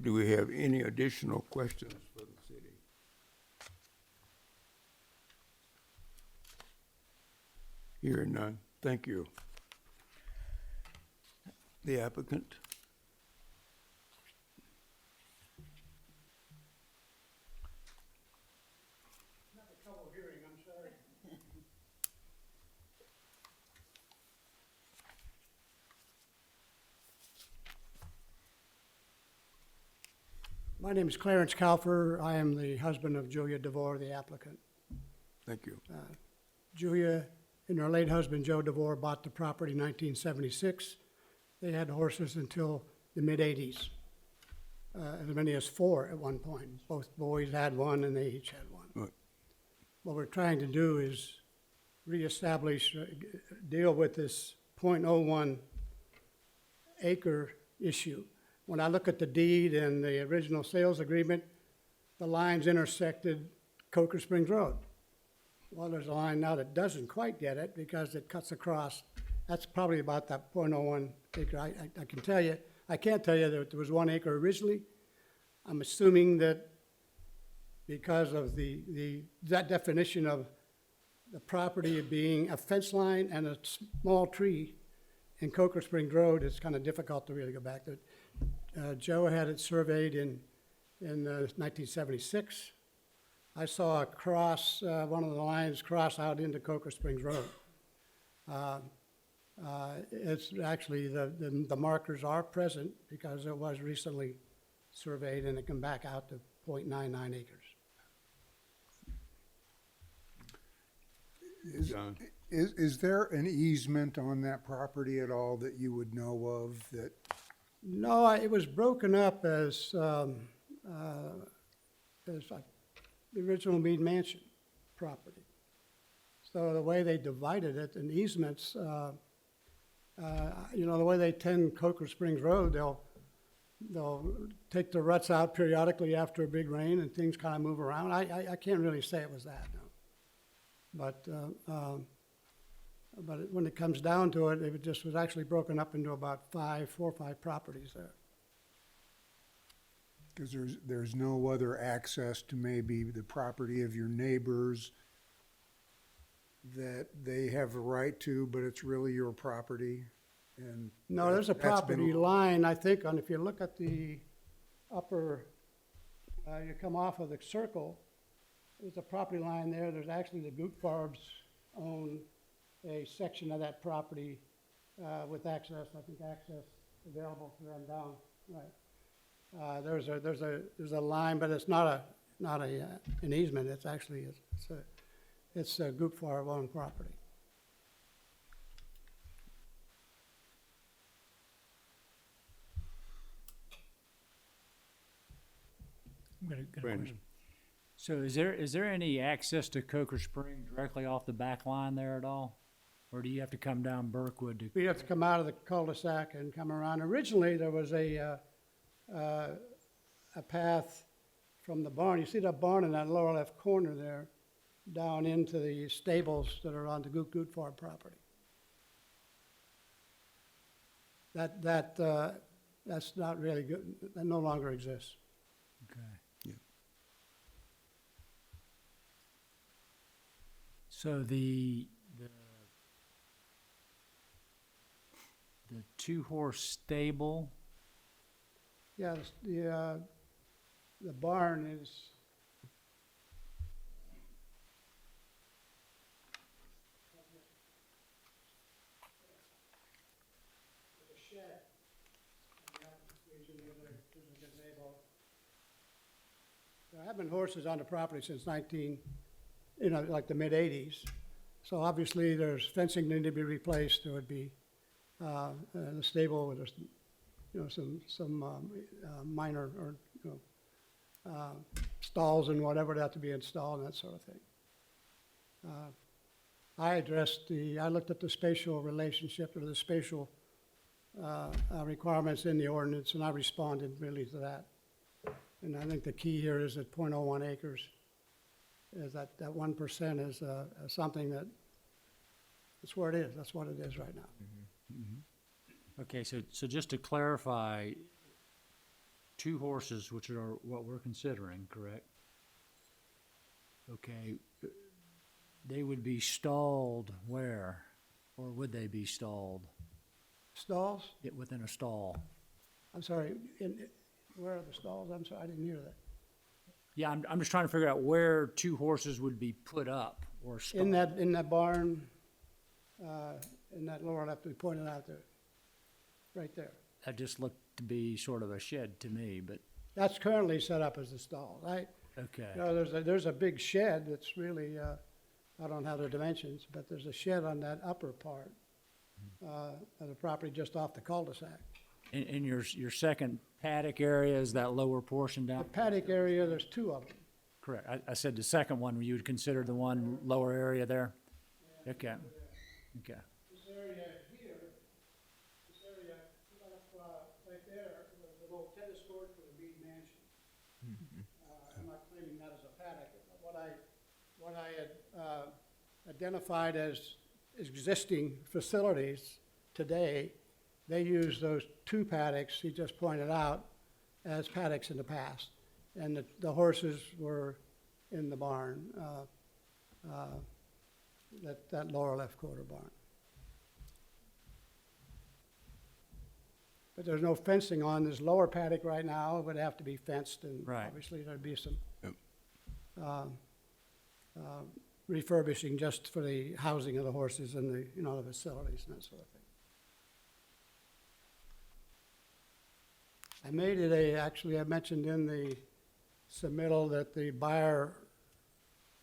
do we have any additional questions for the city? Hearing none. Thank you. The applicant? My name is Clarence Calfer. I am the husband of Julia Devore, the applicant. Thank you. Julia and her late husband, Joe Devore, bought the property in 1976. They had horses until the mid-'80s, as many as 4 at one point. Both boys had one, and they each had one. Right. What we're trying to do is reestablish, deal with this .01 acre issue. When I look at the deed and the original sales agreement, the lines intersected Coker Springs Road. Well, there's a line now that doesn't quite get it because it cuts across. That's probably about that .01 acre. I can tell you, I can't tell you that there was 1 acre originally. I'm assuming that because of that definition of the property being a fence line and a small tree in Coker Springs Road, it's kind of difficult to really go back to it. Joe had it surveyed in 1976. I saw a cross, one of the lines cross out into Coker Springs Road. It's actually, the markers are present because it was recently surveyed and it can back out to .99 acres. John? Is there an easement on that property at all that you would know of that? No, it was broken up as like the original Mead Mansion property. So the way they divided it in easements, you know, the way they tend Coker Springs Road, they'll take the ruts out periodically after a big rain and things kind of move around. I can't really say it was that, no. But when it comes down to it, it just was actually broken up into about 4 or 5 properties there. Because there's no other access to maybe the property of your neighbors that they have a right to, but it's really your property? And No, there's a that's been- property line, I think, on, if you look at the upper, you come off of the circle, there's a property line there. There's actually the Gootfarbs own a section of that property with access, I think access available to them down, right. There's a line, but it's not an easement. It's actually, it's a Gootfarb owned property. I'm gonna get a Brandon. question. So is there any access to Coker Spring directly off the back line there at all? Or do you have to come down Burkwood to? We have to come out of the cul-de-sac and come around. Originally, there was a path from the barn. You see that barn in that lower left corner there, down into the stables that are on the Gootfarb property. That's not really good. That no longer exists. Okay. Yeah. So the 2-horse stable, Yeah, the barn is. There's a shed. There have been horses on the property since like the mid-'80s. So obviously, there's fencing need to be replaced. There would be the stable with, some minor or, stalls and whatever that have to be installed and that sort of thing. I looked at the spatial relationship or the spatial requirements in the ordinance, and I responded really to that. And I think the key here is that .01 acres, is that 1% is something that's where it is. That's what it is right now. okay, so just to clarify, 2 horses, which are what we're considering, correct? Okay, they would be stalled where? Or would they be stalled? Stalls? Within a stall? I'm sorry, where are the stalls? I'm sorry, I didn't hear that. Yeah, I'm just trying to figure out where 2 horses would be put up or stalled. In that barn, in that lower left, we pointed out there, right there. That just looked to be sort of a shed to me, but, That's currently set up as a stall, right? okay. There's a big shed that's really, I don't have the dimensions, but there's a shed on that upper part of the property just off the cul-de-sac. In your second paddock area is that lower portion The down? paddock area, there's two of them. Correct. I said the second one, you would consider the one lower area there? Okay, okay. This area here, this area right there, was an old tennis court for the Reed Mansion. I'm not claiming that as a paddock, but what I had identified as existing facilities today, they use those two paddocks he just pointed out as paddocks in the past. And the horses were in the barn, that lower left quarter barn. But there's no fencing on this lower paddock right now. It would have to be fenced, and Right. obviously there'd be some Yep. refurbishing just for the housing of the horses and the, the facilities and that sort of thing. I made it actually, I mentioned in the submittal that the buyer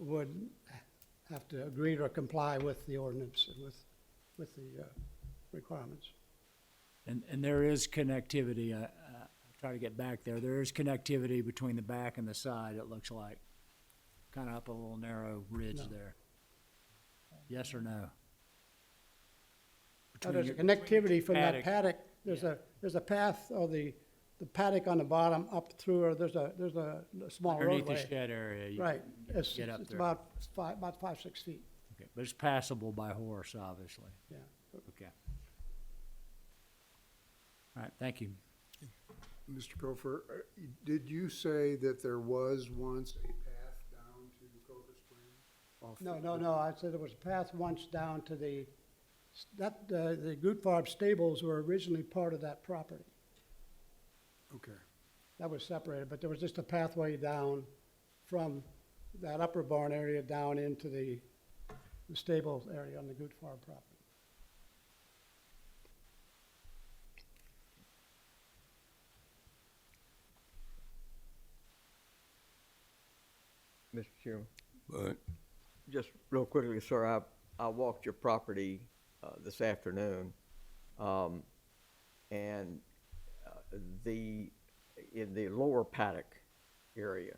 would have to agree to comply with the ordinance and with the requirements. And there is connectivity, I'll try to get back there. There is connectivity between the back and the side, it looks like. Kind of up a little narrow ridge No. there. Yes or no? There's a Between connectivity from that paddock. paddock, there's a path, or the paddock on the bottom up through, or there's a small Underneath the roadway. shed area. you Right, can it's Get up it's there. about 5, 6 feet, Okay, but it's passable by horse, obviously. yeah. Okay. All right, thank you. Mr. Gopher, did you say that there was once a path down to Coker Spring? No, I said there was a path once down to the Goot Farm stables were originally part of that property. Okay. That was separated, but there was just a pathway down from that upper barn area down into the stable area on the Goot Farm property. Mr. Chairman, But just real quickly, sir, I walked your property this afternoon, and in the lower paddock area,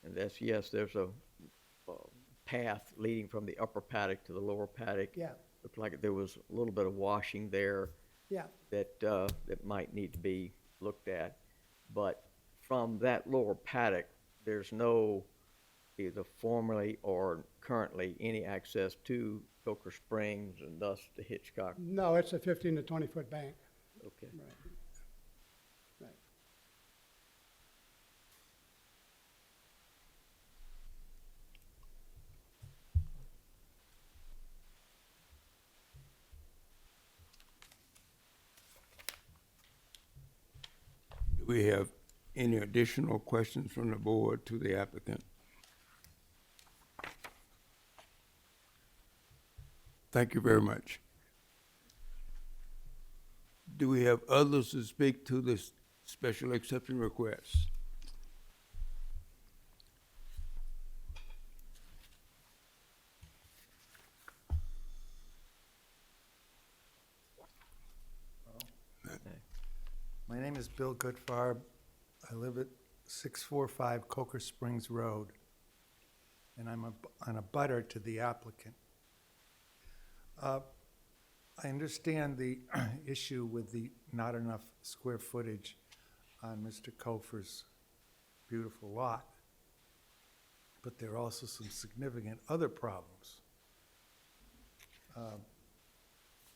and yes, there's a path leading from the upper paddock to the lower paddock. Yeah, Looked like there was a little bit of washing there yeah. that might need to be looked at. But from that lower paddock, there's no either formerly or currently any access to Coker Springs and thus to Hitchcock. No, it's a 15 to 20-foot bank. Okay. Right. Right. do we have any additional questions from the board to the applicant? Thank you very much. Do we have others to speak to this special exception request? My name is Bill Goodfarb. I live at 645 Coker Springs Road, and I'm on a butter to the applicant. I understand the issue with the not enough square footage on Mr. Kofer's beautiful lot, but there are also some significant other problems.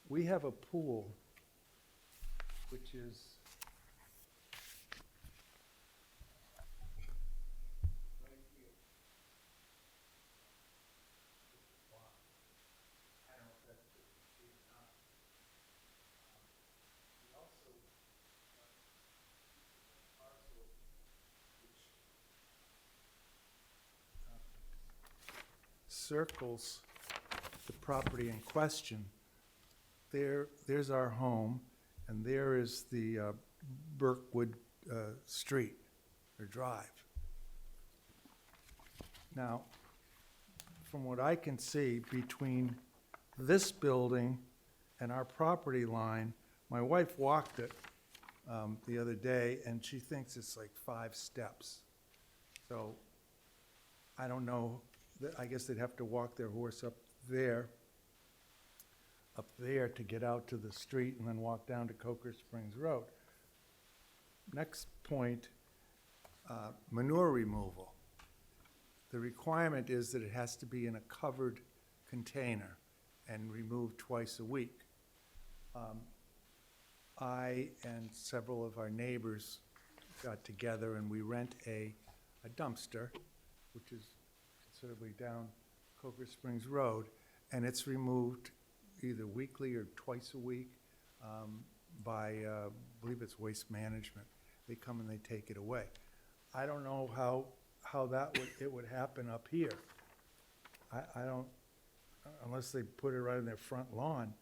We have a pool which is right here. I don't know if that's 50 feet or not. We also parcel which circles the property in question. There's our home, and there is the Burkwood Street, or drive. Now, from what I can see, between this building and our property line, my wife walked it the other day, and she thinks it's like 5 steps. So I don't know, I guess they'd have to walk their horse up there to get out to the street and then walk down to Coker Springs Road. Next point, manure removal. The requirement is that it has to be in a covered container and removed twice a week. I and several of our neighbors got together and we rent a dumpster, which is considerably down Coker Springs Road, and it's removed either weekly or twice a week by, I believe it's Waste Management. They come and they take it away. I don't know how it would happen up here. I don't, unless they put it right in their front lawn.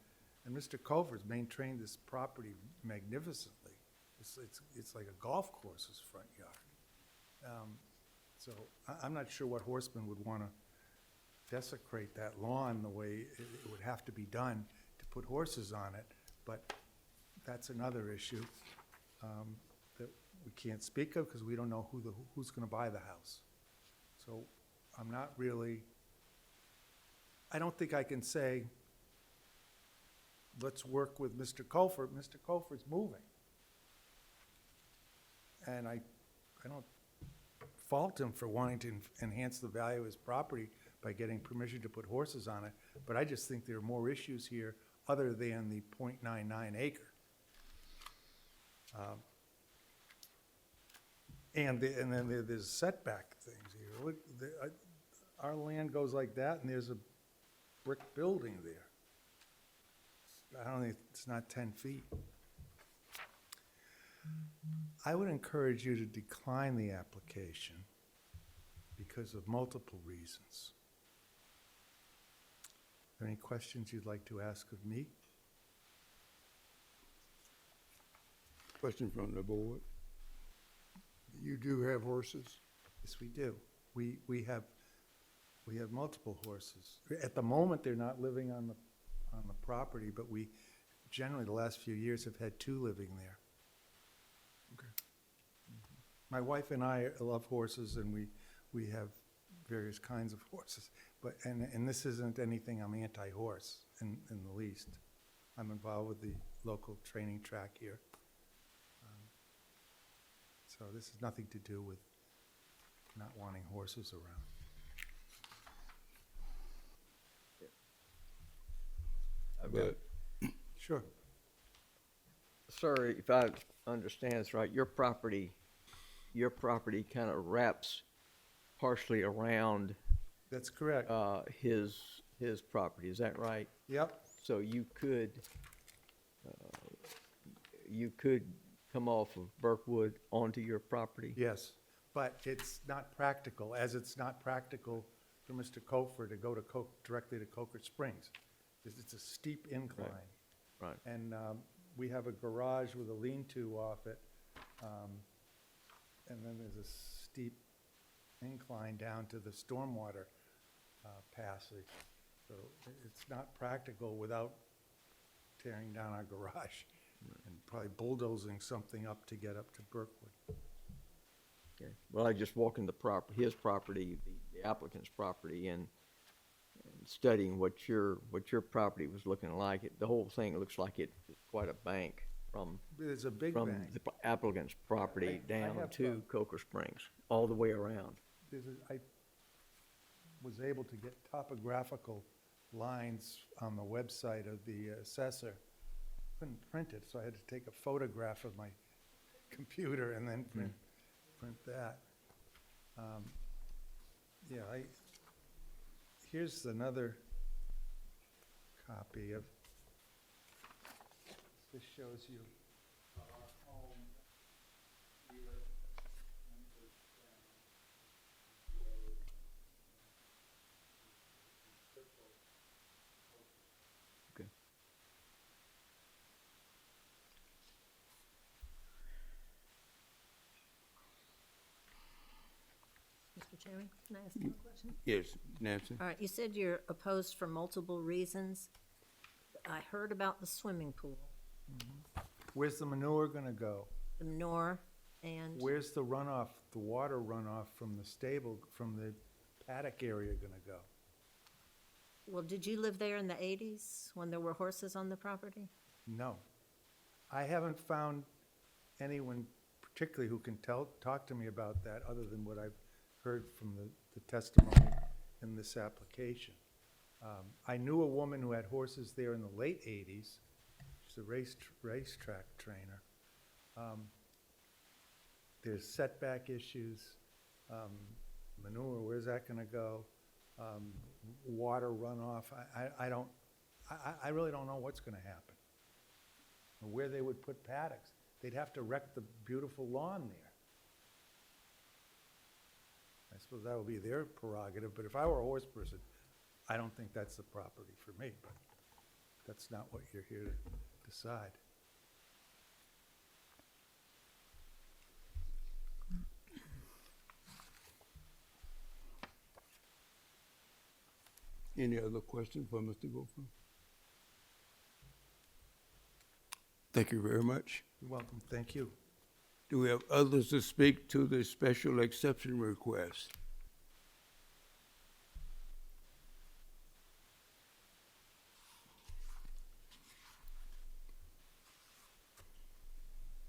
And Mr. Culver's maintained this property magnificently. It's like a golf course's front yard. So I'm not sure what horseman would want to desecrate that lawn the way it would have to be done to put horses on it. But that's another issue that we can't speak of because we don't know who's going to buy the house. So I'm not really, I don't think I can say, let's work with Mr. Colford. Mr. Colford's moving. And I don't fault him for wanting to enhance the value of his property by getting permission to put horses on it, but I just think there are more issues here other than the .99 acre. And then there's setback things here. Look, our land goes like that, and there's a brick building there. I don't think, it's not 10 feet. I would encourage you to decline the application because of multiple reasons. Are there any questions you'd like to ask of me? Question from the board? You do have horses? Yes, we do. We have multiple horses. At the moment, they're not living on the property, but we generally the last few years have had 2 living there. Okay. My wife and I love horses, and we have various kinds of horses. But and this isn't anything I'm anti-horse in the least. I'm involved with the local training track here. So this has nothing to do with not wanting horses around. But Sure. Sir, if I understand this right, your property kind of wraps partially around That's correct. his property, is that right? Yep. So you could come off of Burkwood onto your property? Yes, but it's not practical, as it's not practical for Mr. Cofer to go to directly to Coker Springs. It's a steep incline. Right. And we have a garage with a lean-to off it, and then there's a steep incline down to the stormwater passage. So it's not practical without tearing down our garage and probably bulldozing something up to get up to Burkwood. Okay. Well, I just walking his property, the applicant's property, and studying what your property was looking like. The whole thing looks like it is quite a bank from There's a big from bank. the applicant's property I down have, to Coker Springs, all the way around. I was able to get topographical lines on the website of the assessor. Couldn't print it, so I had to take a photograph of my computer and then print that. Here's another copy of, this shows you our home here. Okay. Mr. Chairman, can I ask you a question? Yes, Nancy? All right, you said you're opposed for multiple reasons. I heard about the swimming pool, Where's the manure gonna go? the manure, and, Where's the runoff, the water runoff from the stable, from the paddock area gonna go? well, did you live there in the 80s when there were horses on the property? No. I haven't found anyone particularly who can talk to me about that, other than what I've heard from the testimony in this application. I knew a woman who had horses there in the late 80s. She's a racetrack trainer. There's setback issues, manure, where's that gonna go? Water runoff, I really don't know what's gonna happen. Or where they would put paddocks. They'd have to wreck the beautiful lawn there. I suppose that would be their prerogative, but if I were a horse person, I don't think that's the property for me, but that's not what you're here to decide. Any other questions for Mr. Gopher? Thank you very much. You're welcome, thank you. Do we have others to speak to the special exception request?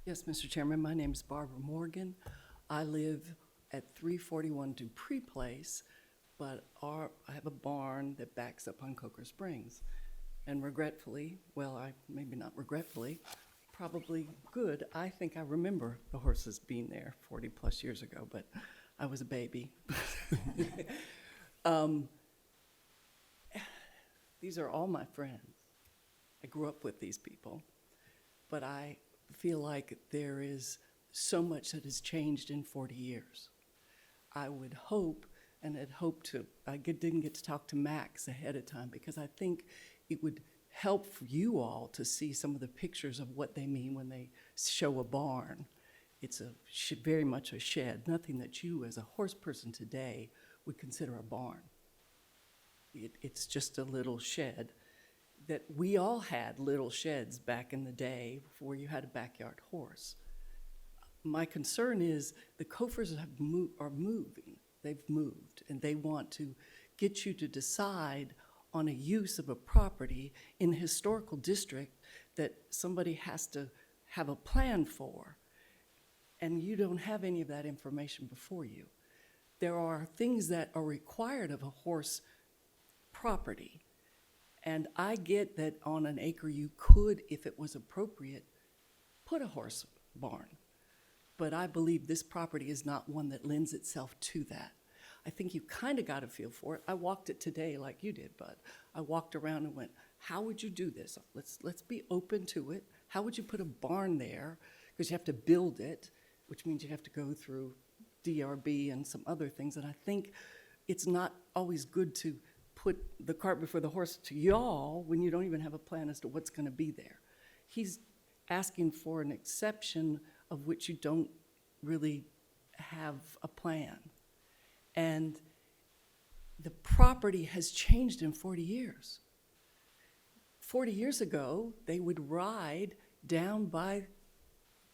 Yes, Mr. Chairman, my name is Barbara Morgan. I live at 341 Dupree Place, but I have a barn that backs up on Coker Springs. And regretfully, maybe not regretfully, probably good, I think I remember the horses being there 40-plus years ago, but I was a baby. These are all my friends. I grew up with these people, but I feel like there is so much that has changed in 40 years. I would hope, and had hoped to, didn't get to talk to Max ahead of time because I think it would help for you all to see some of the pictures of what they mean when they show a barn. It's very much a shed, nothing that you as a horse person today would consider a barn. It's just a little shed that we all had little sheds back in the day before you had a backyard horse. My concern is the Kofers are moving. They've moved, and they want to get you to decide on a use of a property in a historical district that somebody has to have a plan for, and you don't have any of that information before you. There are things that are required of a horse property, and I get that on an acre you could, if it was appropriate, put a horse barn. But I believe this property is not one that lends itself to that. I think you kind of got a feel for it. I walked it today like you did, Bud. I walked around and went, how would you do this? Let's be open to it. How would you put a barn there? Because you have to build it, which means you have to go through DRB and some other things. And I think it's not always good to put the cart before the horse to y'all when you don't even have a plan as to what's going to be there. He's asking for an exception of which you don't really have a plan. And the property has changed in 40 years. 40 years ago, they would ride down by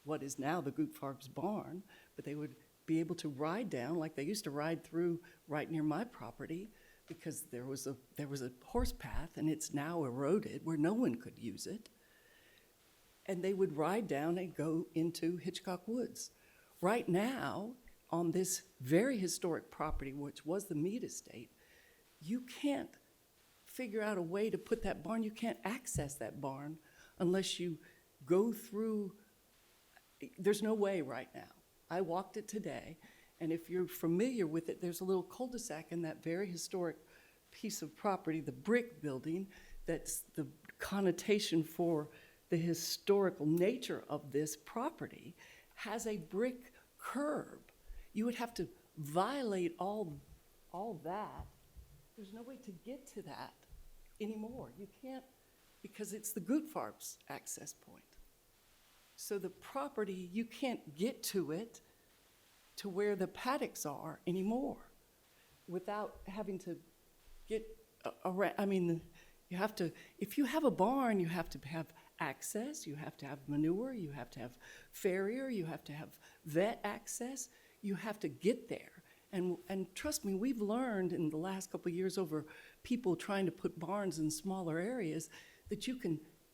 what is now the Goot Farms barn, but they would be able to ride down like they used to ride through right near my property because there was a horse path and it's now eroded where no one could use it. And they would ride down and go into Hitchcock Woods. Right now, on this very historic property, which was the Mead Estate, you can't figure out a way to put that barn. You can't access that barn unless you go through. There's no way right now. I walked it today, and if you're familiar with it, there's a little cul-de-sac in that very historic piece of property, the brick building, that's the connotation for the historical nature of this property, has a brick curb. You would have to violate all that. There's no way to get to that anymore. You can't, because it's the Goot Farms access point. So the property, you can't get to it to where the paddocks are anymore. without having to get around. I mean, you have to, if you have a barn, you have to have access, you have to have manure, you have to have farrier, you have to have vet access, you have to get there. And trust me, we've learned in the last couple of years over people trying to put barns in smaller areas that you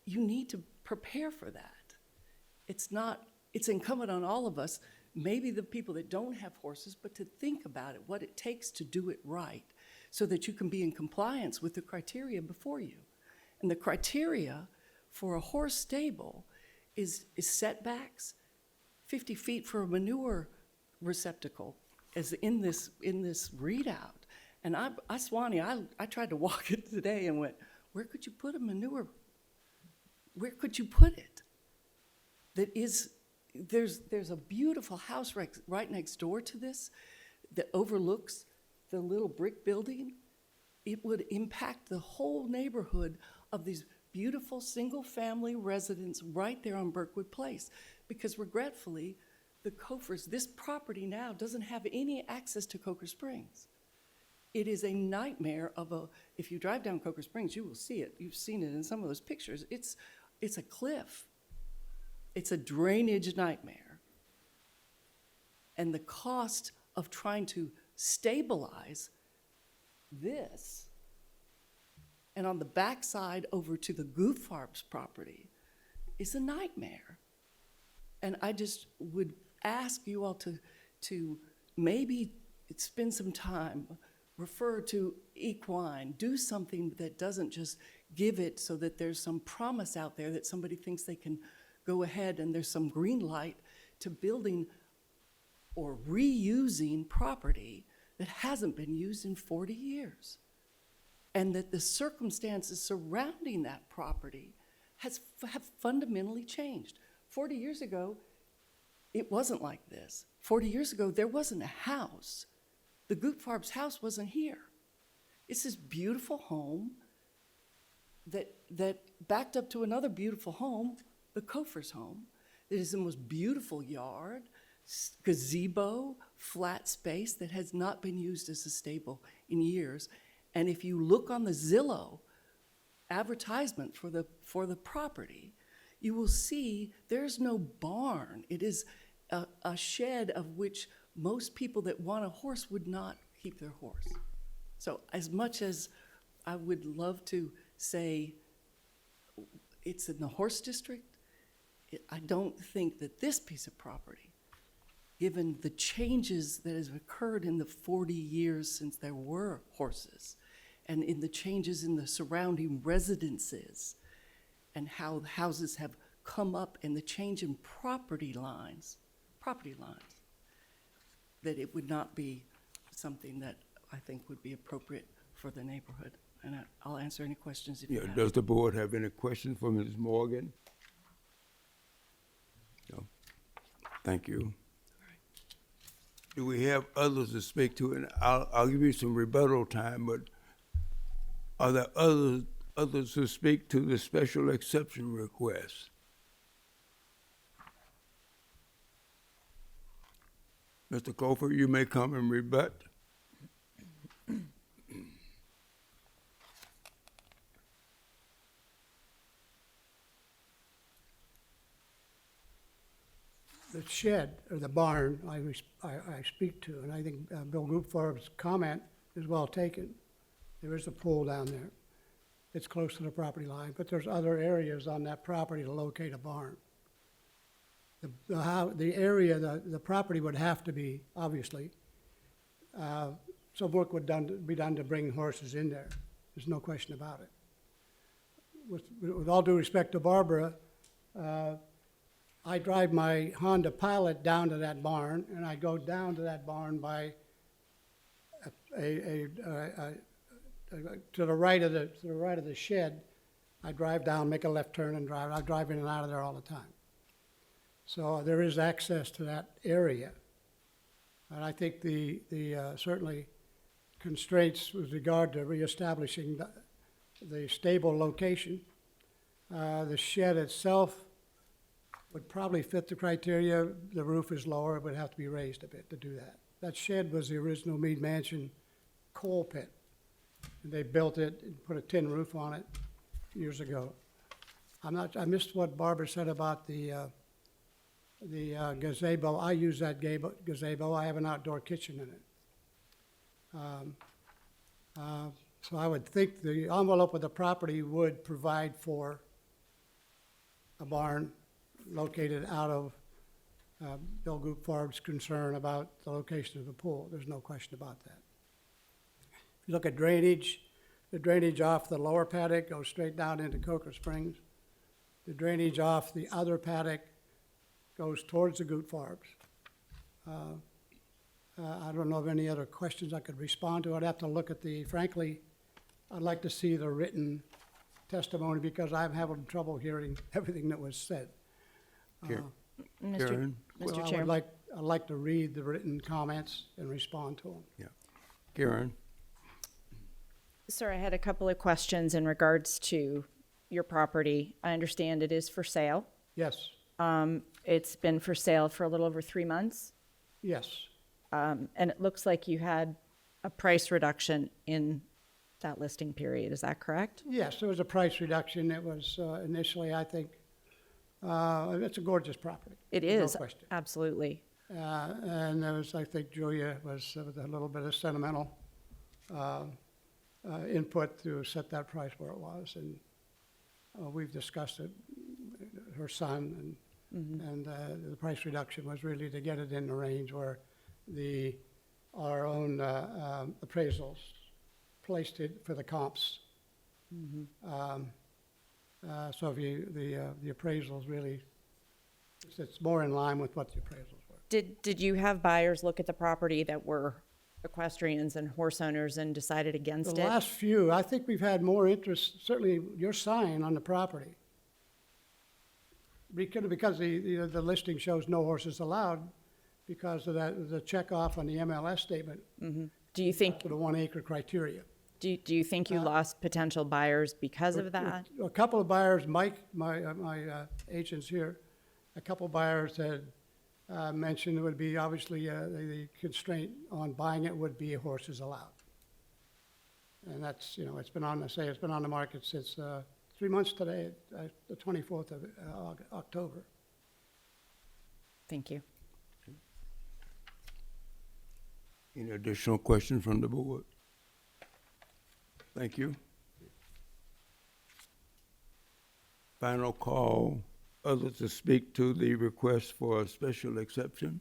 need to prepare for that. It's incumbent on all of us, maybe the people that don't have horses, but to think about it, what it takes to do it right, so that you can be in compliance with the criteria before you. And the criteria for a horse stable is setbacks, 50 feet for a manure receptacle, as in this readout. And Swanee, I tried to walk it today and went, where could you put a manure? Where could you put it? There's a beautiful house right next door to this that overlooks the little brick building. It would impact the whole neighborhood of these beautiful single-family residents right there on Burkwood Place. Because regretfully, the Kofers, this property now doesn't have any access to Coker Springs. It is a nightmare if you drive down Coker Springs, you will see it. You've seen it in some of those pictures. It's a cliff. It's a drainage nightmare. And the cost of trying to stabilize this, and on the backside over to the Goof Farms property, is a nightmare. And I just would ask you all to maybe spend some time, refer to equine, do something that doesn't just give it so that there's some promise out there that somebody thinks they can go ahead and there's some green light to building or reusing property that hasn't been used in 40 years. And that the circumstances surrounding that property have fundamentally changed. 40 years ago, it wasn't like this. 40 years ago, there wasn't a house. The Goop Farms house wasn't here. It's this beautiful home that backed up to another beautiful home, the Kofers home. It is the most beautiful yard, gazebo, flat space that has not been used as a stable in years. And if you look on the Zillow advertisement for the property, you will see there's no barn. It is a shed of which most people that want a horse would not keep their horse. So as much as I would love to say it's in the horse district, I don't think that this piece of property, given the changes that has occurred in the 40 years since there were horses, and in the changes in the surrounding residences, and how houses have come up, and the change in property lines, that it would not be something that I think would be appropriate for the neighborhood. And I'll answer any questions if you have. Does the board have any questions for Ms. Morgan? No. Thank you. Do we have others to speak to? And I'll give you some rebuttal time, but are there others to speak to the special exception request? Mr. Kofer, you may come and rebut. The shed, or the barn, I speak to, and I think Bill Goopfarb's comment is well taken. There is a pool down there. It's close to the property line, but there's other areas on that property to locate a barn. The area, the property would have to be, obviously, some work would be done to bring horses in there. There's no question about it. With all due respect to Barbara, I drive my Honda Pilot down to that barn, and I go down to that barn by to the right of the shed. I drive down, make a left turn, and drive. I drive in and out of there all the time. So there is access to that area, and I think the certainly constraints with regard to reestablishing the stable location. The shed itself would probably fit the criteria. The roof is lower, it would have to be raised a bit to do that. That shed was the original Mead Mansion coal pit. And they built it and put a tin roof on it years ago. I missed what Barbara said about the gazebo. I use that gazebo. I have an outdoor kitchen in it. So I would think the envelope of the property would provide for a barn located out of Bill Goupfarb's concern about the location of the pool. There's no question about that. If you look at drainage, the drainage off the lower paddock goes straight down into Coker Springs. The drainage off the other paddock goes towards the Goupfarbs. I don't know of any other questions I could respond to. I'd have to look at frankly, I'd like to see the written testimony because I'm having trouble hearing everything that was said. Karen? Well, Mr. I'd Chairman. like to read the written comments and respond to them. Yeah. Karen? Sir, I had a couple of questions in regards to your property. I understand it is for sale. Yes, It's been for sale for a little over 3 months. yes, And it looks like you had a price reduction in that listing period. Is that correct? yes, there was a price reduction. It was initially, I think, it's a gorgeous property. It no is, question. absolutely. And there was, I think Julia was with a little bit of sentimental input to set that price where it was. And we've discussed it, her son, and the price reduction was really to get it in the range where our own appraisals placed it for the comps. So if the appraisals really, it's more in line with what the appraisals were. Did you have buyers look at the property that were equestrians and horse owners and decided against The it? last few, I think we've had more interest, certainly your sign on the property. Because the listing shows no horses allowed because of the check off on the MLS statement Do you think, for the 1 acre criteria. do you think you lost potential buyers because of that? A couple of buyers, Mike, my agent's here, a couple of buyers had mentioned it would be obviously the constraint on buying it would be horses allowed. And that's, it's been on the market since 3 months today, the 24th of October. Thank you. Any additional questions from the board? Thank you. Final call, others to speak to the request for a special exception?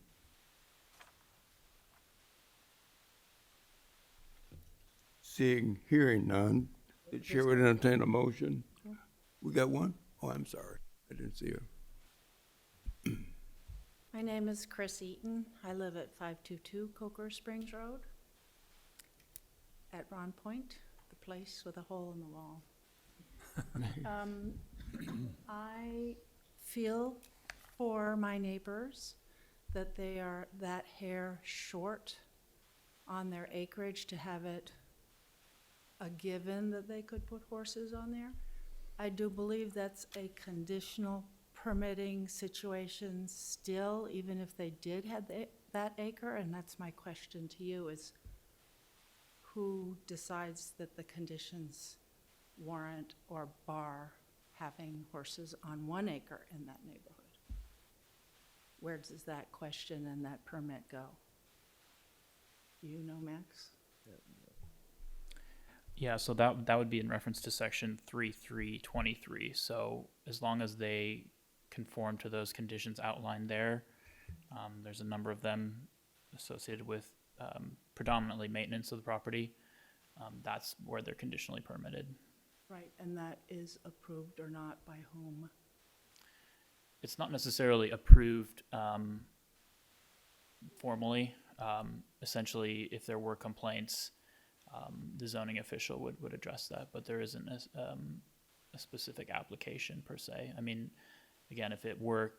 Hearing none, the chair would entertain a motion. We got one? Oh, I'm sorry, I didn't see her. My name is Chris Eaton. I live at 522 Coker Springs Road at Ron Point, the place with a hole in the wall. I feel for my neighbors that they are that hair short on their acreage to have it a given that they could put horses on there. I do believe that's a conditional permitting situation still, even if they did have that acre, and that's my question to you is who decides that the conditions warrant or bar having horses on 1 acre in that neighborhood? Where does that question and that permit go? You know, Max? Yeah, so that would be in reference to section 3.3.23. So as long as they conform to those conditions outlined there, there's a number of them associated with predominantly maintenance of the property. That's where they're conditionally permitted. Right, and that is approved or not by whom? It's not necessarily approved formally. Essentially, if there were complaints, the zoning official would address that, but there isn't a specific application per se. I mean, again, if it were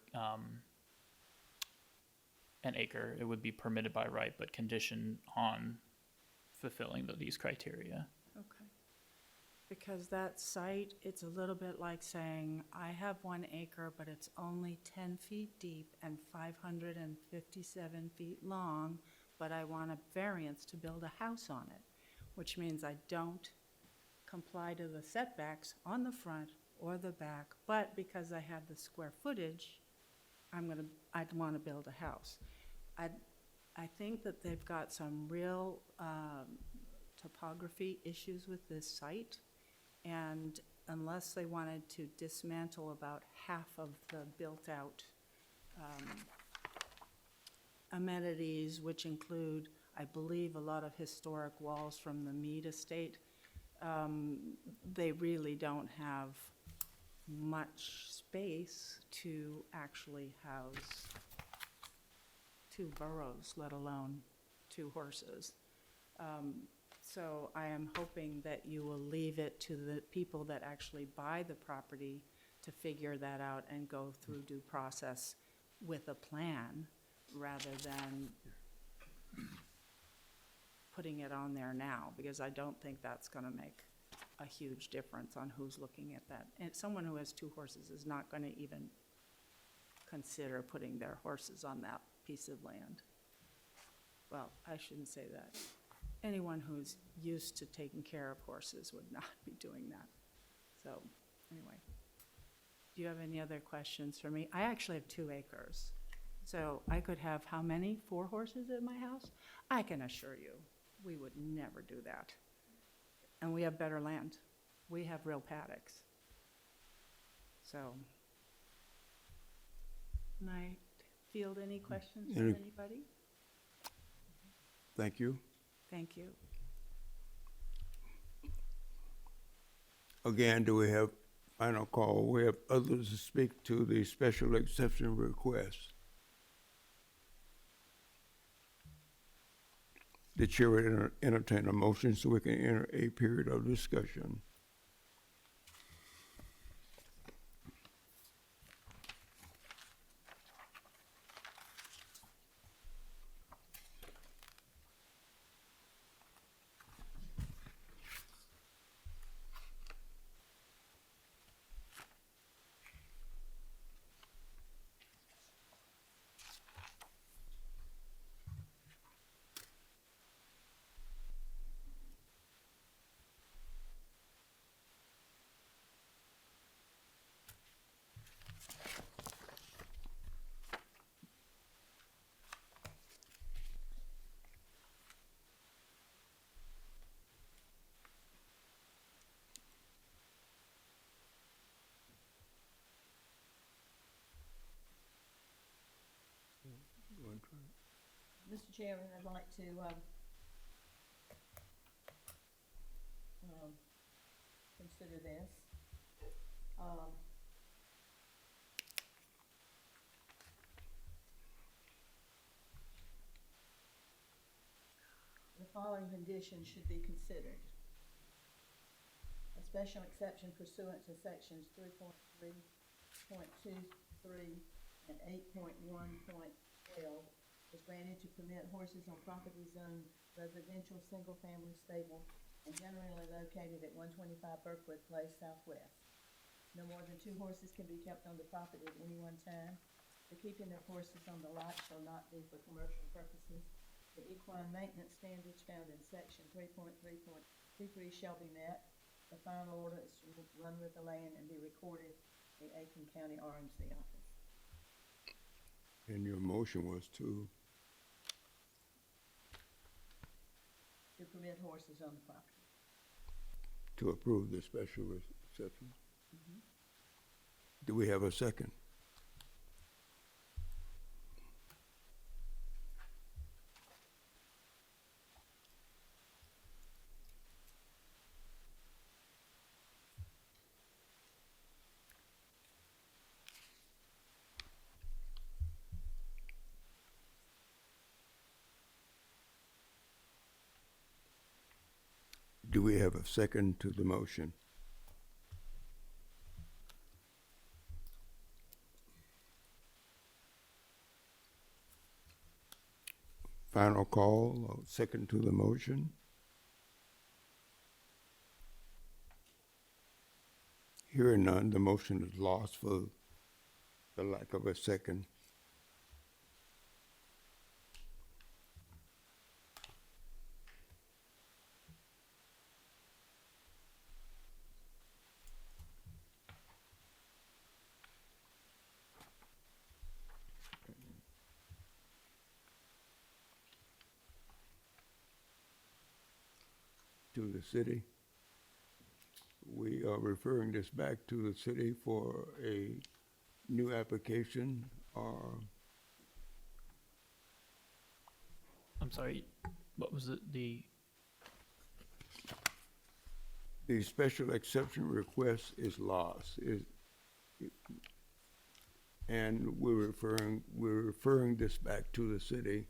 an acre, it would be permitted by right, but conditioned on fulfilling these criteria. Okay. Because that site, it's a little bit like saying, I have 1 acre, but it's only 10 feet deep and 557 feet long, but I want a variance to build a house on it. which means I don't comply to the setbacks on the front or the back, but because I have the square footage, I'd want to build a house. I think that they've got some real topography issues with this site, and unless they wanted to dismantle about half of the built-out amenities, which include, I believe, a lot of historic walls from the Mead estate, they really don't have much space to actually house 2 burros, let alone 2 horses. So I am hoping that you will leave it to the people that actually buy the property to figure that out and go through due process with a plan, rather than putting it on there now, because I don't think that's gonna make a huge difference on who's looking at that. And someone who has 2 horses is not gonna even consider putting their horses on that piece of land. Well, I shouldn't say that. Anyone who's used to taking care of horses would not be doing that. So, anyway. Do you have any other questions for me? I actually have 2 acres. So I could have how many? 4 horses at my house? I can assure you, we would never do that. And we have better land. We have real paddocks. So, can I field any questions from anybody? Thank you. Thank you. Again, do we have final call? We have others to speak to the special exception request. The chair will entertain a motion so we can enter a period of discussion. Mr. Chairman, I'd like to, consider this. The following conditions should be considered. A special exception pursuant to sections 3.3.23 and 8.1.12 is granted to permit horses on property zoned residential single-family stable and generally located at 125 Burkwood Place Southwest. No more than 2 horses can be kept on the property at any one time. The keeping of horses on the lot shall not be for commercial purposes. The equine maintenance standards found in section 3.3.23 shall be met. The final order is to run with the land and be recorded in the Aiken County RMC office. And your motion was to permit horses on the property. approve the special exception. Do we have a second? Do we have a second to the motion? Final call, or second to the motion? Hearing none, the motion is lost for the lack of a second. to the city. We are referring this back to the city for a new application or I'm sorry, what was the the special exception request is lost. And we're referring this back to the city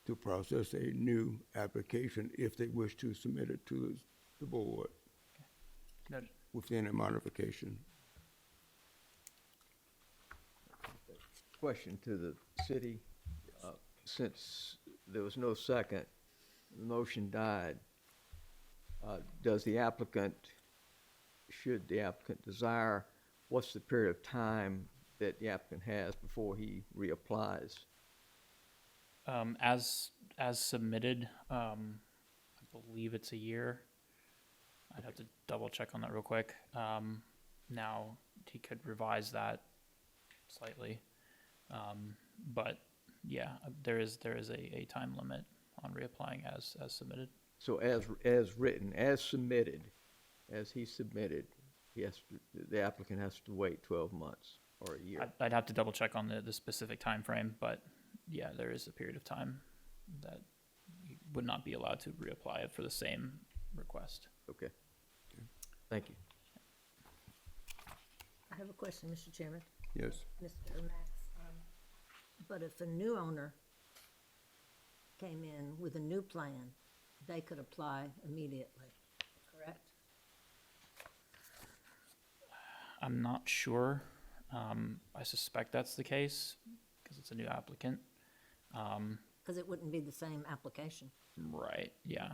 to process a new application if they wish to submit it to the board noted. with any modification. Question to the city, since there was no second, the motion died. Does the applicant, should the applicant desire, what's the period of time that the applicant has before he reapplies? As submitted, I believe it's a year. I'd have to double check on that real quick. Now, he could revise that slightly. But yeah, there is a time limit on reapplying as submitted. So as written, as submitted, as he submitted, the applicant has to wait 12 months or a year. I'd have to double check on the specific time frame, but yeah, there is a period of time that he would not be allowed to reapply for the same request. Okay. Thank you. I have a question, Mr. Chairman. Yes. Mr. Max, but if a new owner came in with a new plan, they could apply immediately, correct? I'm not sure. I suspect that's the case because it's a new applicant. Because it wouldn't be the same application. Right, yeah.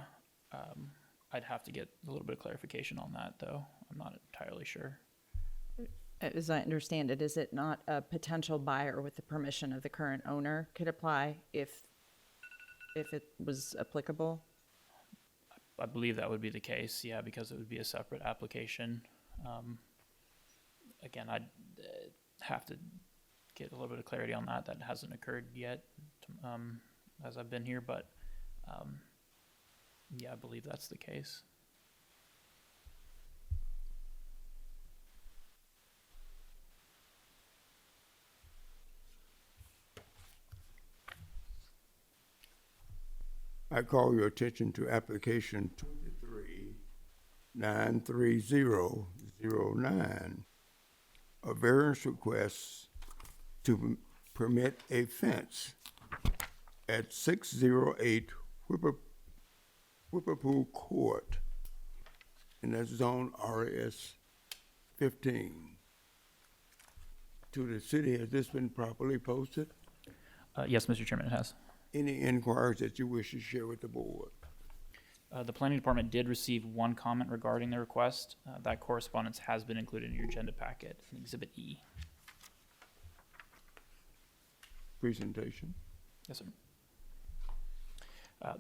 I'd have to get a little bit of clarification on that, though. I'm not entirely sure. As I understand it, is it not a potential buyer with the permission of the current owner could apply if it was applicable? I believe that would be the case, yeah, because it would be a separate application. Again, I'd have to get a little bit of clarity on that. That hasn't occurred yet as I've been here, but yeah, I believe that's the case. I call your attention to application 23-93009, a variance request to permit a fence at 608 Whippoorwill Court, and that's zone RS 15. To the city, has this been properly posted? Yes, Mr. Chairman, it has. Any inquiries that you wish to share with the board? The planning department did receive one comment regarding the request. That correspondence has been included in your agenda packet, in Exhibit E. Presentation. Yes, sir.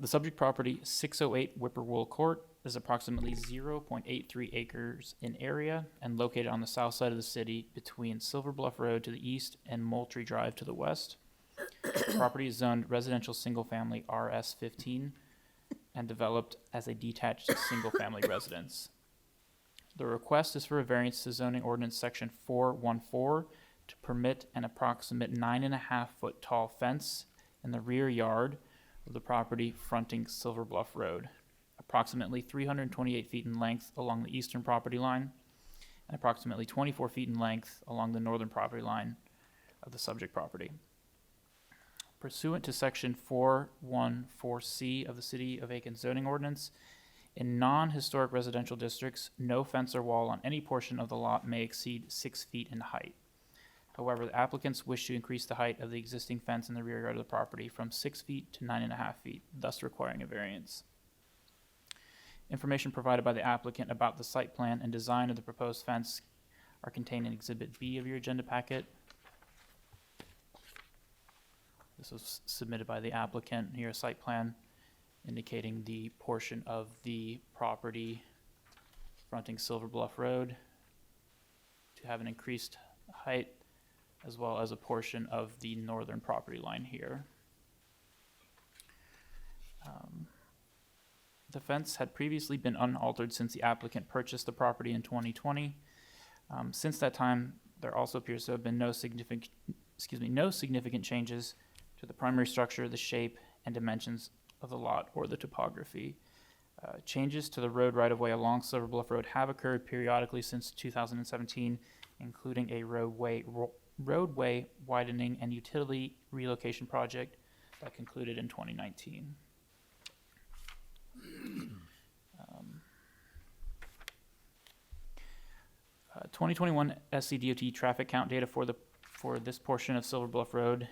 The subject property, 608 Whippoorwill Court, is approximately 0.83 acres in area and located on the south side of the city between Silver Bluff Road to the east and Moultrie Drive to the west. The property is zoned residential single-family RS15 and developed as a detached single-family residence. The request is for a variance to zoning ordinance section 414 to permit an approximate 9.5-foot tall fence in the rear yard of the property fronting Silver Bluff Road, approximately 328 feet in length along the eastern property line and approximately 24 feet in length along the northern property line of the subject property. Pursuant to section 414C of the City of Aiken zoning ordinance, in non-historic residential districts, no fence or wall on any portion of the lot may exceed 6 feet in height. However, the applicants wish to increase the height of the existing fence in the rear yard of the property from 6 feet to 9.5 feet, thus requiring a variance. Information provided by the applicant about the site plan and design of the proposed fence are contained in Exhibit B of your agenda packet. This was submitted by the applicant. Here, a site plan indicating the portion of the property fronting Silver Bluff Road to have an increased height, as well as a portion of the northern property line here. The fence had previously been unaltered since the applicant purchased the property in 2020. Since that time, there also appears to have been no significant changes to the primary structure, the shape, and dimensions of the lot or the topography. Changes to the road right-of-way along Silver Bluff Road have occurred periodically since 2017, including a roadway widening and utility relocation project that concluded in 2019. 2021 SCDOT traffic count data for this portion of Silver Bluff Road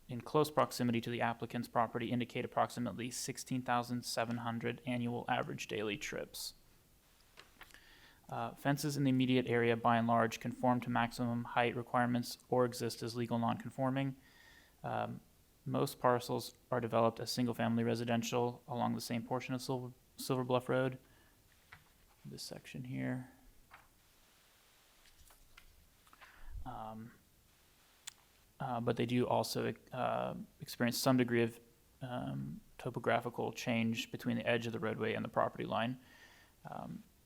in close proximity to the applicant's property indicate approximately 16,700 annual average daily trips. Fences in the immediate area, by and large, conform to maximum height requirements or exist as legal non-conforming. Most parcels are developed as single-family residential along the same portion of Silver Bluff Road. This section here. But they do also experience some degree of topographical change between the edge of the roadway and the property line.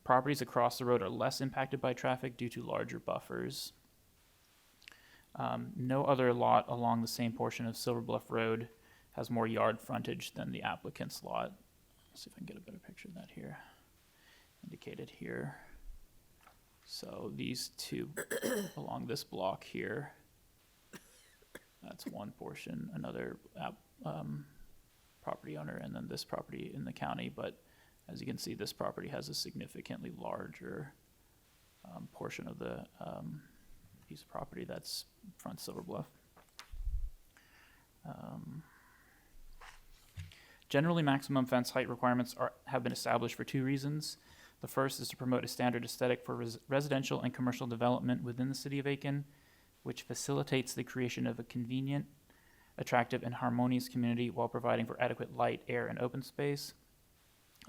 Properties across the road are less impacted by traffic due to larger buffers. No other lot along the same portion of Silver Bluff Road has more yard frontage than the applicant's lot. Let's see if I can get a better picture of that here. Indicated here. So these two along this block here, that's one portion, another property owner, and then this property in the county. But as you can see, this property has a significantly larger portion of the piece of property that's front Silver Bluff. Generally, maximum fence height requirements have been established for two reasons. The first is to promote a standard aesthetic for residential and commercial development within the city of Aiken, which facilitates the creation of a convenient, attractive, and harmonious community while providing for adequate light, air, and open space.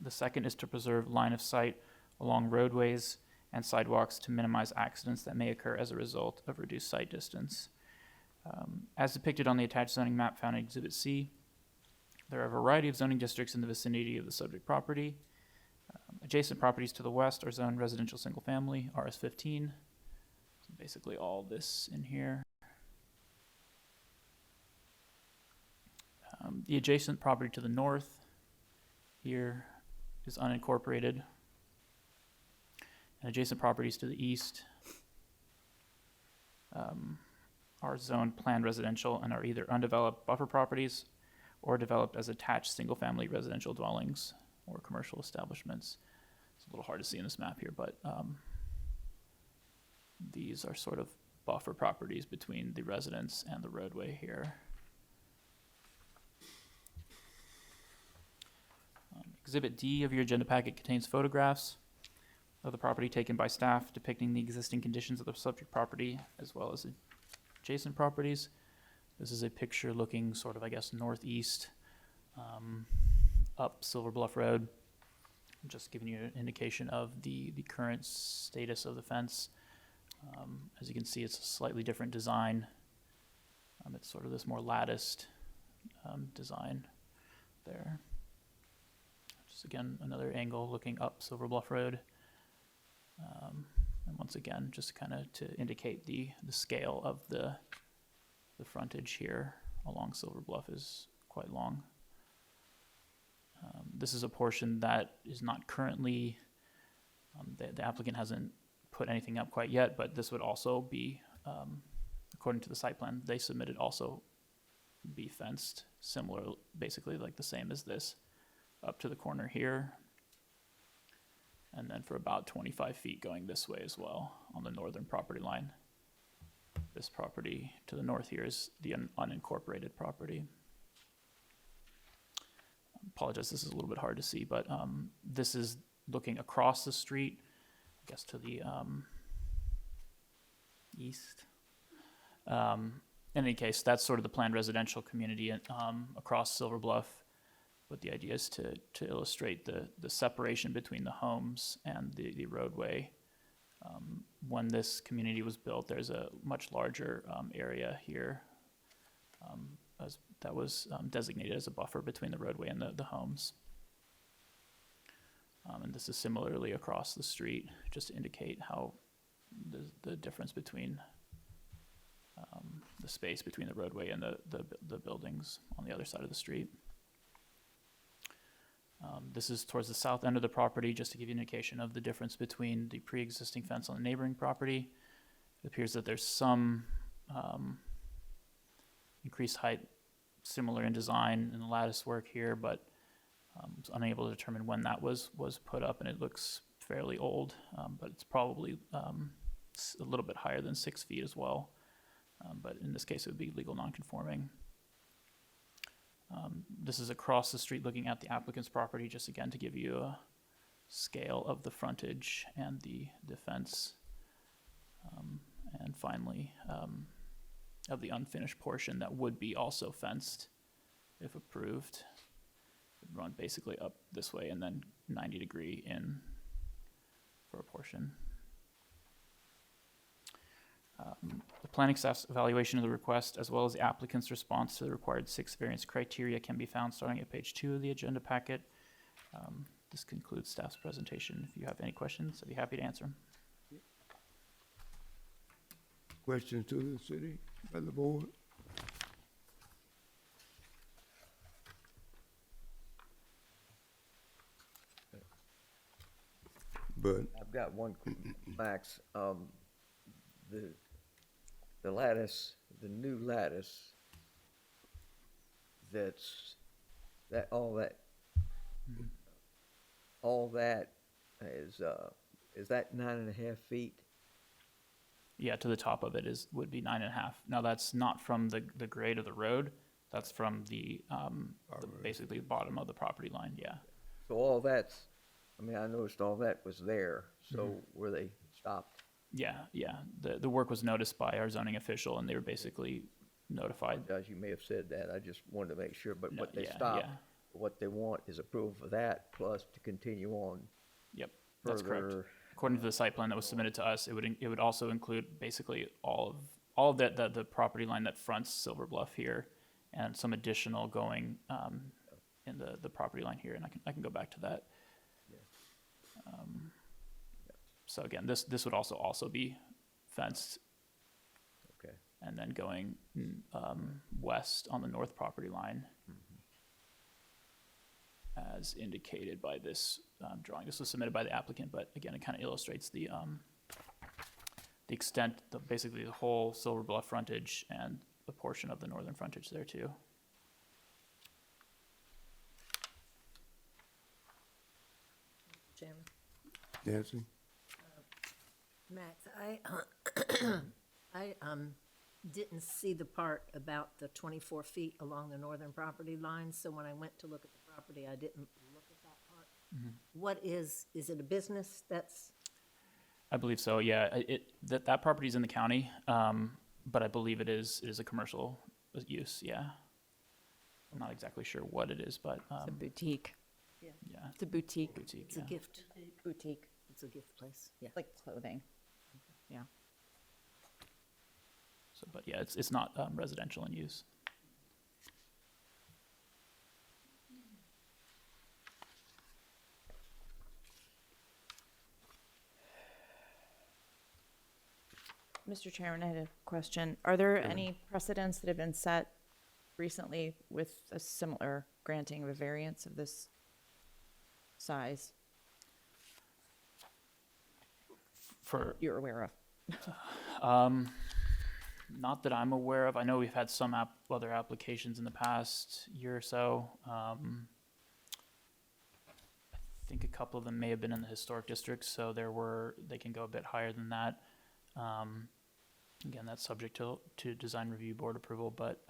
The second is to preserve line of sight along roadways and sidewalks to minimize accidents that may occur as a result of reduced sight distance. As depicted on the attached zoning map found in Exhibit C, there are a variety of zoning districts in the vicinity of the subject property. Adjacent properties to the west are zoned residential single family, RS15. So basically all this in here. The adjacent property to the north here is unincorporated. And adjacent properties to the east are zoned planned residential and are either undeveloped buffer properties or developed as attached single-family residential dwellings or commercial establishments. It's a little hard to see in this map here, but these are sort of buffer properties between the residence and the roadway here. Exhibit D of your agenda packet contains photographs of the property taken by staff depicting the existing conditions of the subject property as well as adjacent properties. This is a picture looking sort of, I guess, northeast up Silver Bluff Road. I'm just giving you an indication of the current status of the fence. As you can see, it's a slightly different design. It's sort of this more latticed design there. Just again, another angle looking up Silver Bluff Road. And once again, just kind of to indicate the scale of the frontage here along Silver Bluff is quite long. This is a portion that is not currently, the applicant hasn't put anything up quite yet, but this would also be, according to the site plan they submitted, also be fenced, similar, basically like the same as this, up to the corner here, and then for about 25 feet going this way as well on the northern property line. This property to the north here is the unincorporated property. Apologize, this is a little bit hard to see, but this is looking across the street, I guess to the east. In any case, that's sort of the planned residential community across Silver Bluff. But the idea is to illustrate the separation between the homes and the roadway. When this community was built, there's a much larger area here that was designated as a buffer between the roadway and the homes. And this is similarly across the street, just to indicate how the difference between the space between the roadway and the buildings on the other side of the street. This is towards the south end of the property, just to give you an indication of the difference between the pre-existing fence on the neighboring property. It appears that there's some increased height, similar in design in the lattice work here, but was unable to determine when that was put up, and it looks fairly old, but it's probably a little bit higher than 6 feet as well. But in this case, it would be legal non-conforming. This is across the street looking at the applicant's property, just again to give you a scale of the frontage and the fence. And finally, of the unfinished portion that would be also fenced if approved. Would run basically up this way and then 90-degree in for a portion. The planning staff's evaluation of the request, as well as the applicant's response to the required 6 variance criteria, can be found starting at page 2 of the agenda packet. This concludes staff's presentation. If you have any questions, I'd be happy to answer them. Questions to the city by the board? But I've got one, Max, the lattice, the new lattice, all that is that 9.5 feet? Yeah, to the top of it would be 9.5. Now that's not from the grade of the road. That's from the basically the bottom of the property line. Yeah. So all that's, I mean, I noticed all that was there, so were they stopped? Yeah. The work was noticed by our zoning official, and they were basically notified. As you may have said that, I just wanted to make sure, but No, what they yeah, stopped, yeah. what they want is approval for that, plus to continue on Yep, that's correct. further. According to the site plan that was submitted to us, it would also include basically all of the property line that fronts Silver Bluff here, and some additional going in the property line here, and I can go back to that. So again, this would also be fenced, Okay. and then going west on the north property line, as indicated by this drawing. This was submitted by the applicant, but again, it kind of illustrates the extent, basically the whole Silver Bluff frontage and a portion of the northern frontage there too. Chairman. Nancy? Max, I didn't see the part about the 24 feet along the northern property line, so when I went to look at the property, I didn't look at that part. What is it a business that's? I believe so, yeah. That property is in the county, but I believe it is a commercial use, yeah. I'm not exactly sure what it is, but It's a boutique. yeah. It's a boutique. Boutique, It's a yeah. gift, Boutique, it's a gift place, yeah. like clothing. Yeah. So, but yeah, it's not residential in use. Mr. Chairman, I had a question. Are there any precedents that have been set recently with a similar granting of a variance of this size For you're aware of? not that I'm aware of. I know we've had some other applications in the past year or so. I think a couple of them may have been in the historic district, so they can go a bit higher than that. Again, that's subject to design review board approval, but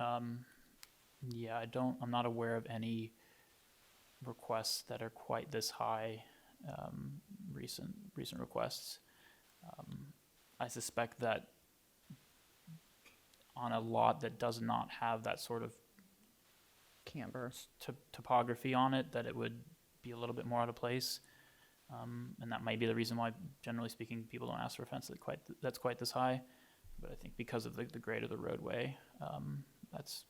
yeah, I'm not aware of any requests that are quite this high, recent requests. I suspect that on a lot that does not have that sort of Camber. topography on it, that it would be a little bit more out of place. And that might be the reason why, generally speaking, people don't ask for a fence that's quite this high. But I think because of the grade of the roadway, that's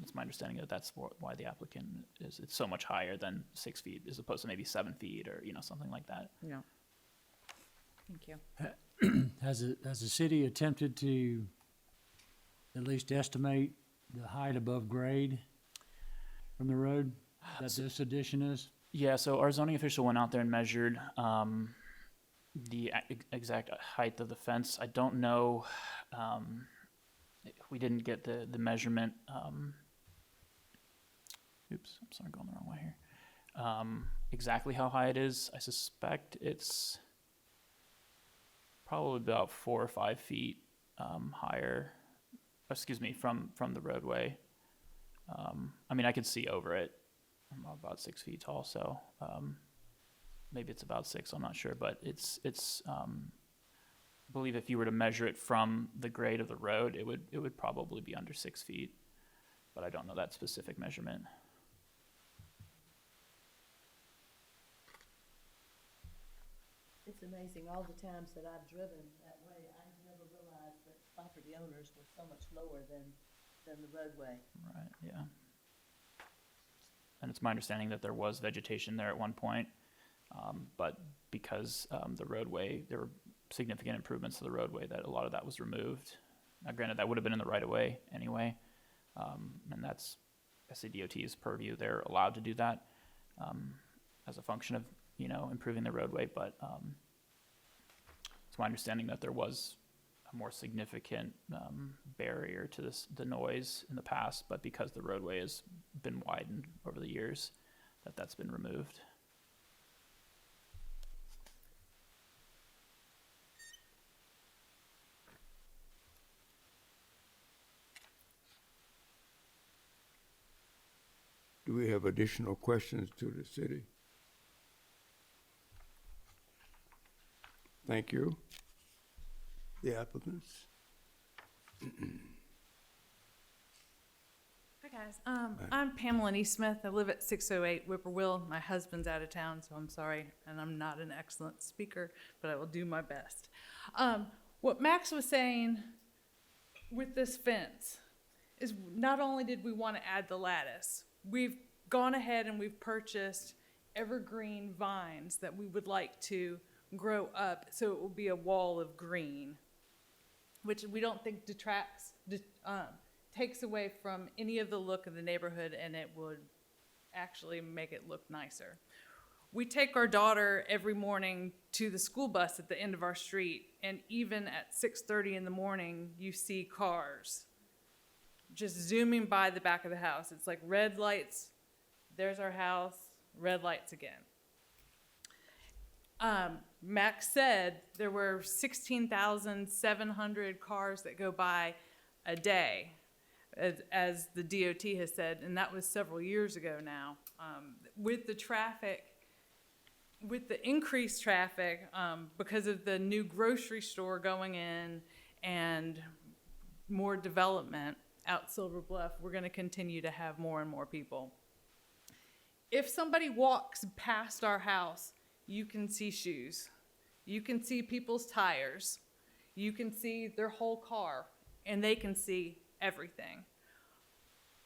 It's my understanding that that's why the applicant it's so much higher than 6 feet as opposed to maybe 7 feet or, something like that. Yeah. Thank you. Has the city attempted to at least estimate the height above grade from the road that this addition is? Yeah, so our zoning official went out there and measured the exact height of the fence. I don't know, we didn't get the measurement. Oops, I'm sorry, going the wrong way here. Exactly how high it is, I suspect it's probably about 4 or 5 feet higher, from the roadway. I mean, I could see over it. I'm about 6 feet tall, so maybe it's about 6. I'm not sure, but it's. I believe if you were to measure it from the grade of the road, it would probably be under 6 feet, but I don't know that specific measurement. It's amazing, all the times that I've driven that way, I never realized that property owners were so much lower than the roadway. Right. Yeah. And it's my understanding that there was vegetation there at one point, but because the roadway, there were significant improvements to the roadway, that a lot of that was removed. Now, granted, that would have been in the right of way anyway, and that's SCDOT's purview. They're allowed to do that as a function of improving the roadway, but it's my understanding that there was a more significant barrier to the noise in the past, but because the roadway has been widened over the years, that's been removed. Do we have additional questions to the city? Thank you. The applicants? Hi, guys. I'm Pamela NeSmith. I live at 608 Whippoorwill. My husband's out of town, so I'm sorry, and I'm not an excellent speaker, but I will do my best. What Max was saying with this fence is not only did we want to add the lattice, we've gone ahead and we've purchased evergreen vines that we would like to grow up so it will be a wall of green, which we don't think takes away from any of the look of the neighborhood, and it would actually make it look nicer. We take our daughter every morning to the school bus at the end of our street, and even at 6:30 in the morning, you see cars just zooming by the back of the house. It's like red lights, there's our house, red lights again. Max said there were 16,700 cars that go by a day, as the DOT has said, and that was several years ago now. With the increased traffic, because of the new grocery store going in and more development out Silver Bluff, we're going to continue to have more and more people. If somebody walks past our house, you can see shoes. You can see people's tires. You can see their whole car, and they can see everything.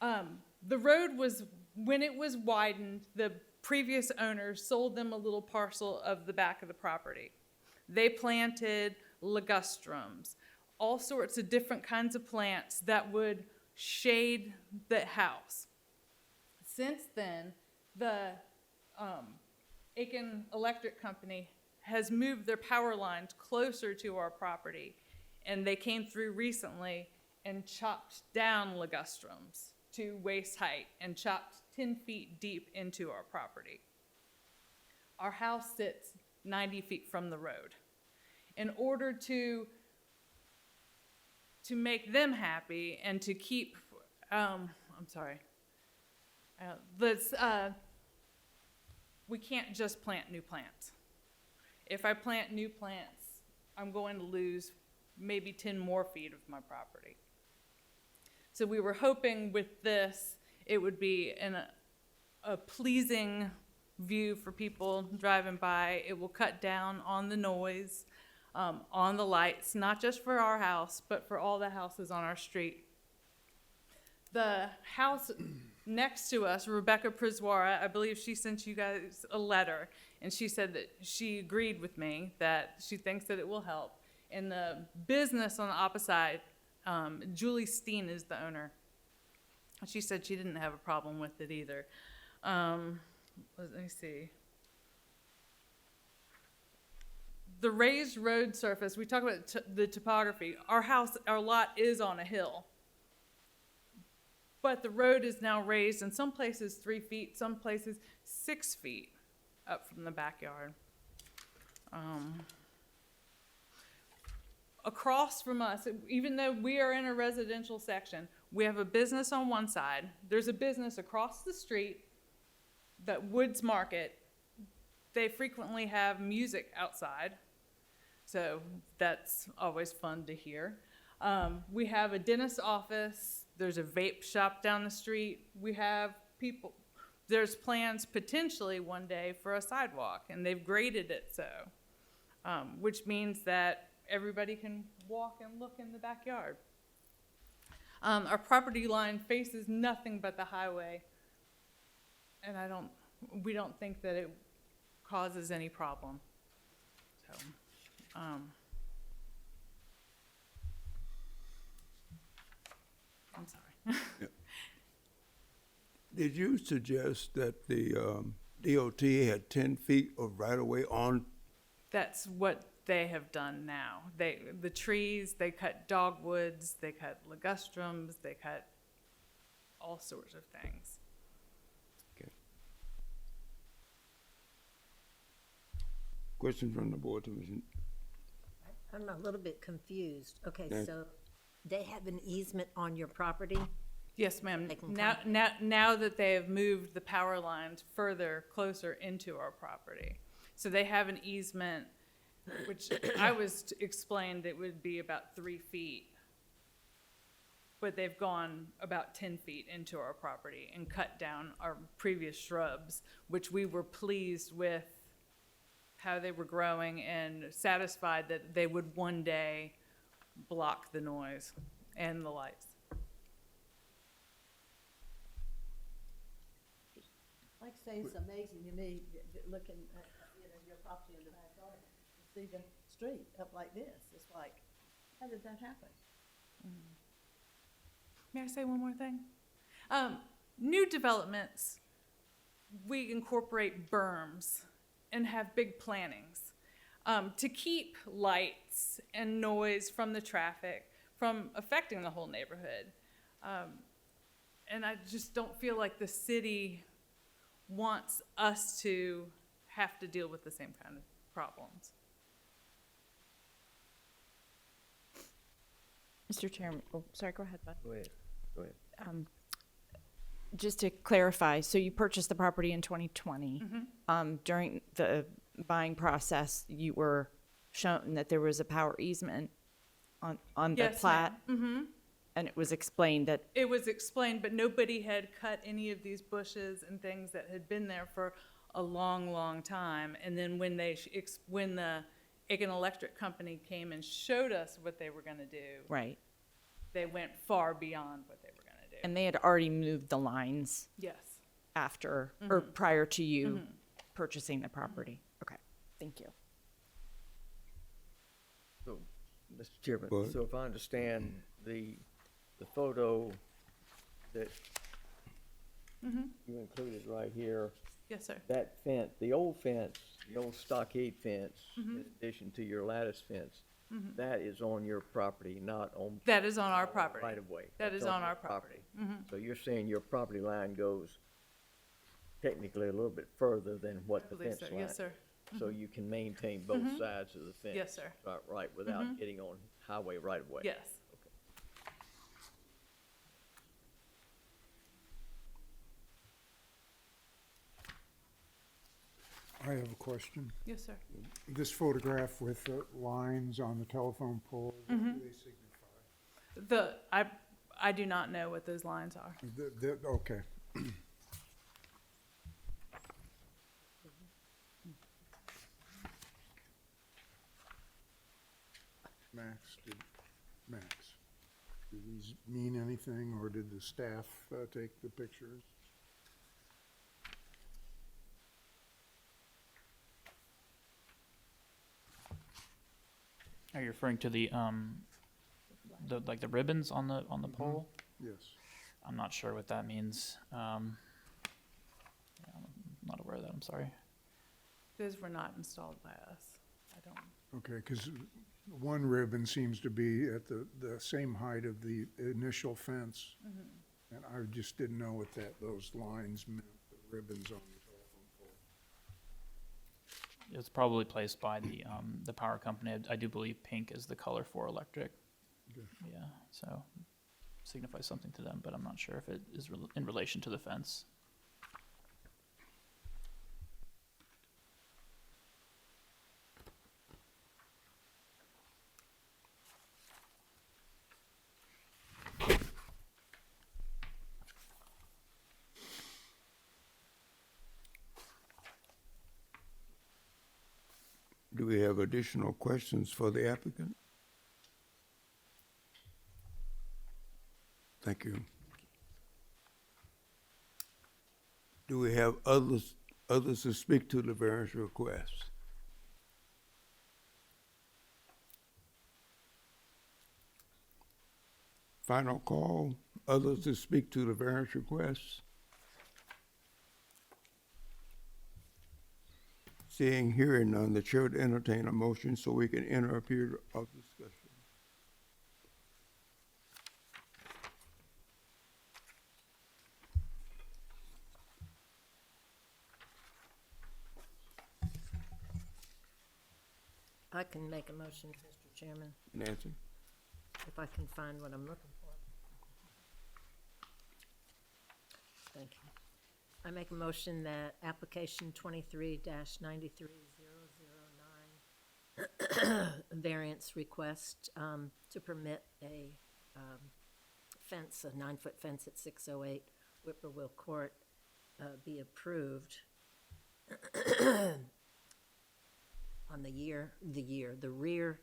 The road was, when it was widened, the previous owners sold them a little parcel of the back of the property. They planted ligustrums, all sorts of different kinds of plants that would shade the house. Since then, the Aiken Electric Company has moved their power lines closer to our property, and they came through recently and chopped down ligustrums to waist height and chopped 10 feet deep into our property. Our house sits 90 feet from the road. In order to make them happy and to keep, we can't just plant new plants. If I plant new plants, I'm going to lose maybe 10 more feet of my property. So we were hoping with this, it would be in a pleasing view for people driving by. It will cut down on the noise, on the lights, not just for our house, but for all the houses on our street. The house next to us, Rebecca Priswara, I believe she sent you guys a letter, and she said that she agreed with me that she thinks that it will help. And the business on the opposite side, Julie Steen is the owner. She said she didn't have a problem with it either. Let me see. The raised road surface, we talk about the topography. Our lot is on a hill. But the road is now raised in some places 3 feet, some places 6 feet up from the backyard. Across from us, even though we are in a residential section, we have a business on one side. There's a business across the street, that Woods Market. They frequently have music outside, so that's always fun to hear. We have a dentist's office. There's a vape shop down the street. We have people. There's plans potentially one day for a sidewalk, and they've graded it so, which means that everybody can walk and look in the backyard. Our property line faces nothing but the highway, and we don't think that it causes any problem. So, I'm sorry. Did you suggest that the DOT had 10 feet of right-of-way on? That's what they have done now. The trees, they cut dogwoods, they cut ligustrums, they cut all sorts of things. Okay. Question from the board, Commissioner. I'm a little bit confused. Okay, Yeah. so they have an easement on your property? Yes, ma'am. They can Now that they have moved the power lines further, closer into our property. So they have an easement, which I was explained it would be about 3 feet. But they've gone about 10 feet into our property and cut down our previous shrubs, which we were pleased with how they were growing and satisfied that they would one day block the noise and the lights. Like I say, it's amazing to me, looking at, your property in the backyard, to see the street up like this. It's like, how did that happen? May I say one more thing? New developments, we incorporate berms and have big plantings to keep lights and noise from the traffic from affecting the whole neighborhood. And I just don't feel like the city wants us to have to deal with the same kind of problems. Mr. Chairman, oh, sorry, go ahead, Bud. Go ahead, go ahead. Just to clarify, so you purchased the property in 2020. During the buying process, you were shown that there was a power easement on the Yes, plat, ma'am. and it was explained that It was explained, but nobody had cut any of these bushes and things that had been there for a long, long time. And then when when the Aiken Electric Company came and showed us what they were gonna do, right, they went far beyond what they were gonna do. and they had already moved the lines Yes. after or prior to you purchasing the property. Okay, thank you. So, Mr. Chairman, Go ahead. so if I understand the photo that you included right here, Yes, sir. that fence, the old stockade fence, in addition to your lattice fence, that is on your property, not on That is on our property. right of way. That That's is on your our property. So you're saying your property line goes technically a little bit further than what I the believe fence so. line? Yes, sir. So you can maintain both sides of the fence? Yes, sir. Right, without getting on highway right of way? Yes. I have a question. Yes, sir. This photograph with the lines on the telephone pole, what do they signify? I do not know what those lines are. Okay. Max. Do these mean anything, or did the staff take the pictures? Are you referring to the like the ribbons on the pole? Yes. I'm not sure what that means. Yeah, I'm not aware of that. I'm sorry. Those were not installed by us. I don't. Okay, because one ribbon seems to be at the same height of the initial fence. And I just didn't know what those lines meant, the ribbons on the telephone pole. It's probably placed by the power company. I do believe pink is the color for electric. Okay. Yeah, so signifies something to them, but I'm not sure if it is in relation to the fence. Do we have additional questions for the applicant? Thank you. Do we have others to speak to the variance request? Final call, others to speak to the variance request? Seeing, hearing none, the chair would entertain a motion so we can enter a period of discussion. I can make a motion, Mr. Chairman, Nancy? if I can find what I'm looking for. Thank you. I make a motion that application 23-93009 variance request to permit a fence, a 9-foot fence at 608 Whippoorwill Court be approved on the rear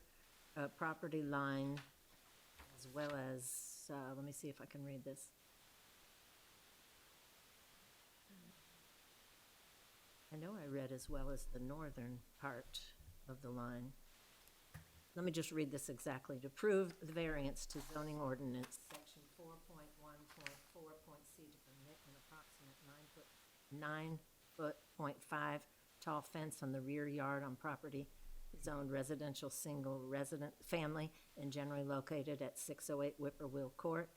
property line, as well as, let me see if I can read this. I know I read as well as the northern part of the line. Let me just read this exactly. To approve the variance to zoning ordinance, section 4.1.4.c, to permit an approximate 9-foot, 9-foot.5 tall fence on the rear yard on property zoned residential single resident family and generally located at 608 Whippoorwill Court,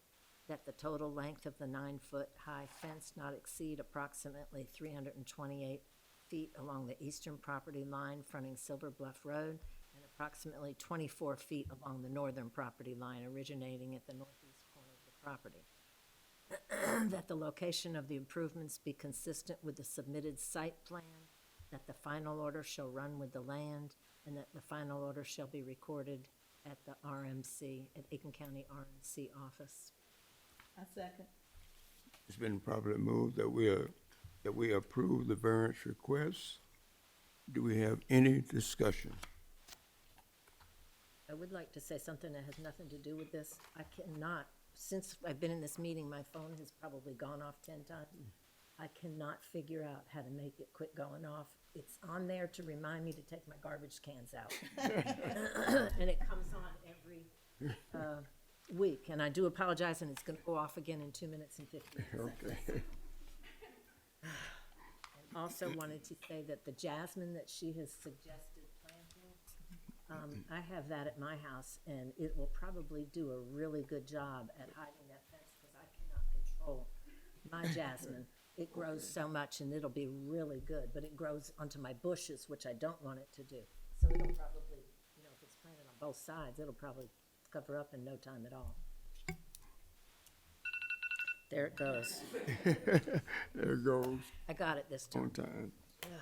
that the total length of the 9-foot high fence not exceed approximately 328 feet along the eastern property line fronting Silver Bluff Road and approximately 24 feet along the northern property line originating at the northeast corner of the property. That the location of the improvements be consistent with the submitted site plan, that the final order shall run with the land, and that the final order shall be recorded at the RMC, at Aiken County RMC office. I second. It's been properly moved that we approve the variance request. Do we have any discussion? I would like to say something that has nothing to do with this. I cannot, since I've been in this meeting, my phone has probably gone off 10 times. I cannot figure out how to make it quit going off. It's on there to remind me to take my garbage cans out. And it comes on every week, and I do apologize, and it's gonna go off again in 2 minutes and 15 seconds. Okay. And also wanted to say that the jasmine that she has suggested planting, I have that at my house, and it will probably do a really good job at hiding that fence, because I cannot control my jasmine. It grows so much, and it'll be really good, but it grows onto my bushes, which I don't want it to do. So it'll probably, you know, if it's planted on both sides, it'll probably cover up in no time at all. There it goes. There it goes, I got it this on time. time.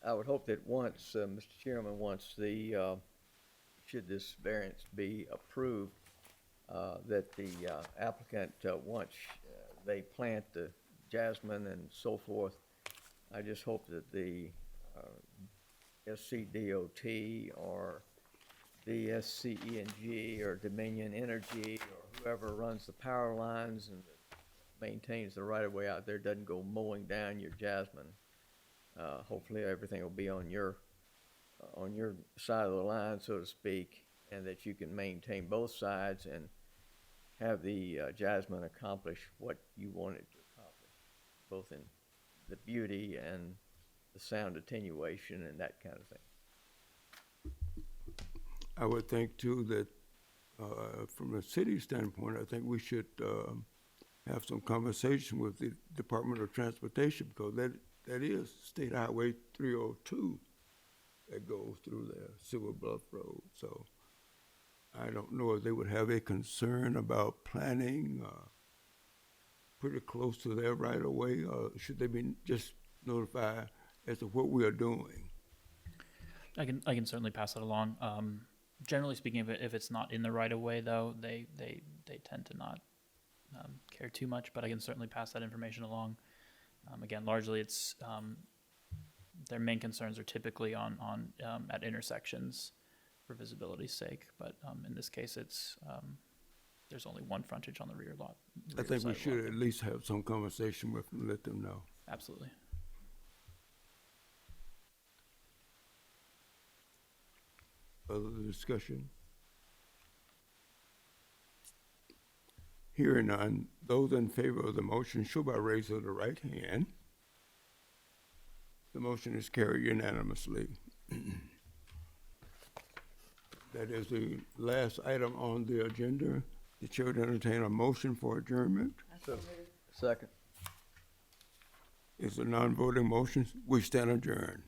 I would hope that once, Mr. Chairman, once should this variance be approved, that the applicant, once they plant the jasmine and so forth, I just hope that the SCDOT or the SCE&G or Dominion Energy or whoever runs the power lines and maintains the right-of-way out there doesn't go mowing down your jasmine. Hopefully, everything will be on your side of the line, so to speak, and that you can maintain both sides and have the jasmine accomplish what you want it to accomplish, both in the beauty and the sound attenuation and that kind of thing. I would think too that, from a city standpoint, I think we should, have some conversation with the Department of Transportation, because that is State Highway 302 that goes through there, Silver Bluff Road. So I don't know if they would have a concern about planning, pretty close to their right of way, or should they be just notified as to what we are doing? I can certainly pass that along. Generally speaking, if it's not in the right of way, though, they tend to not care too much. But I can certainly pass that information along. Again, largely it's their main concerns are typically on at intersections for visibility's sake. But in this case, it's there's only one frontage on the rear lot. I think we side should lot. at least have some conversation with them, let them know. Absolutely. Other discussion? Hearing none, those in favor of the motion show by raising of the right hand. The motion is carried unanimously. That is the last item on the agenda. The chair would entertain a motion for adjournment. Second. It's a non-voting motion. We stand adjourned.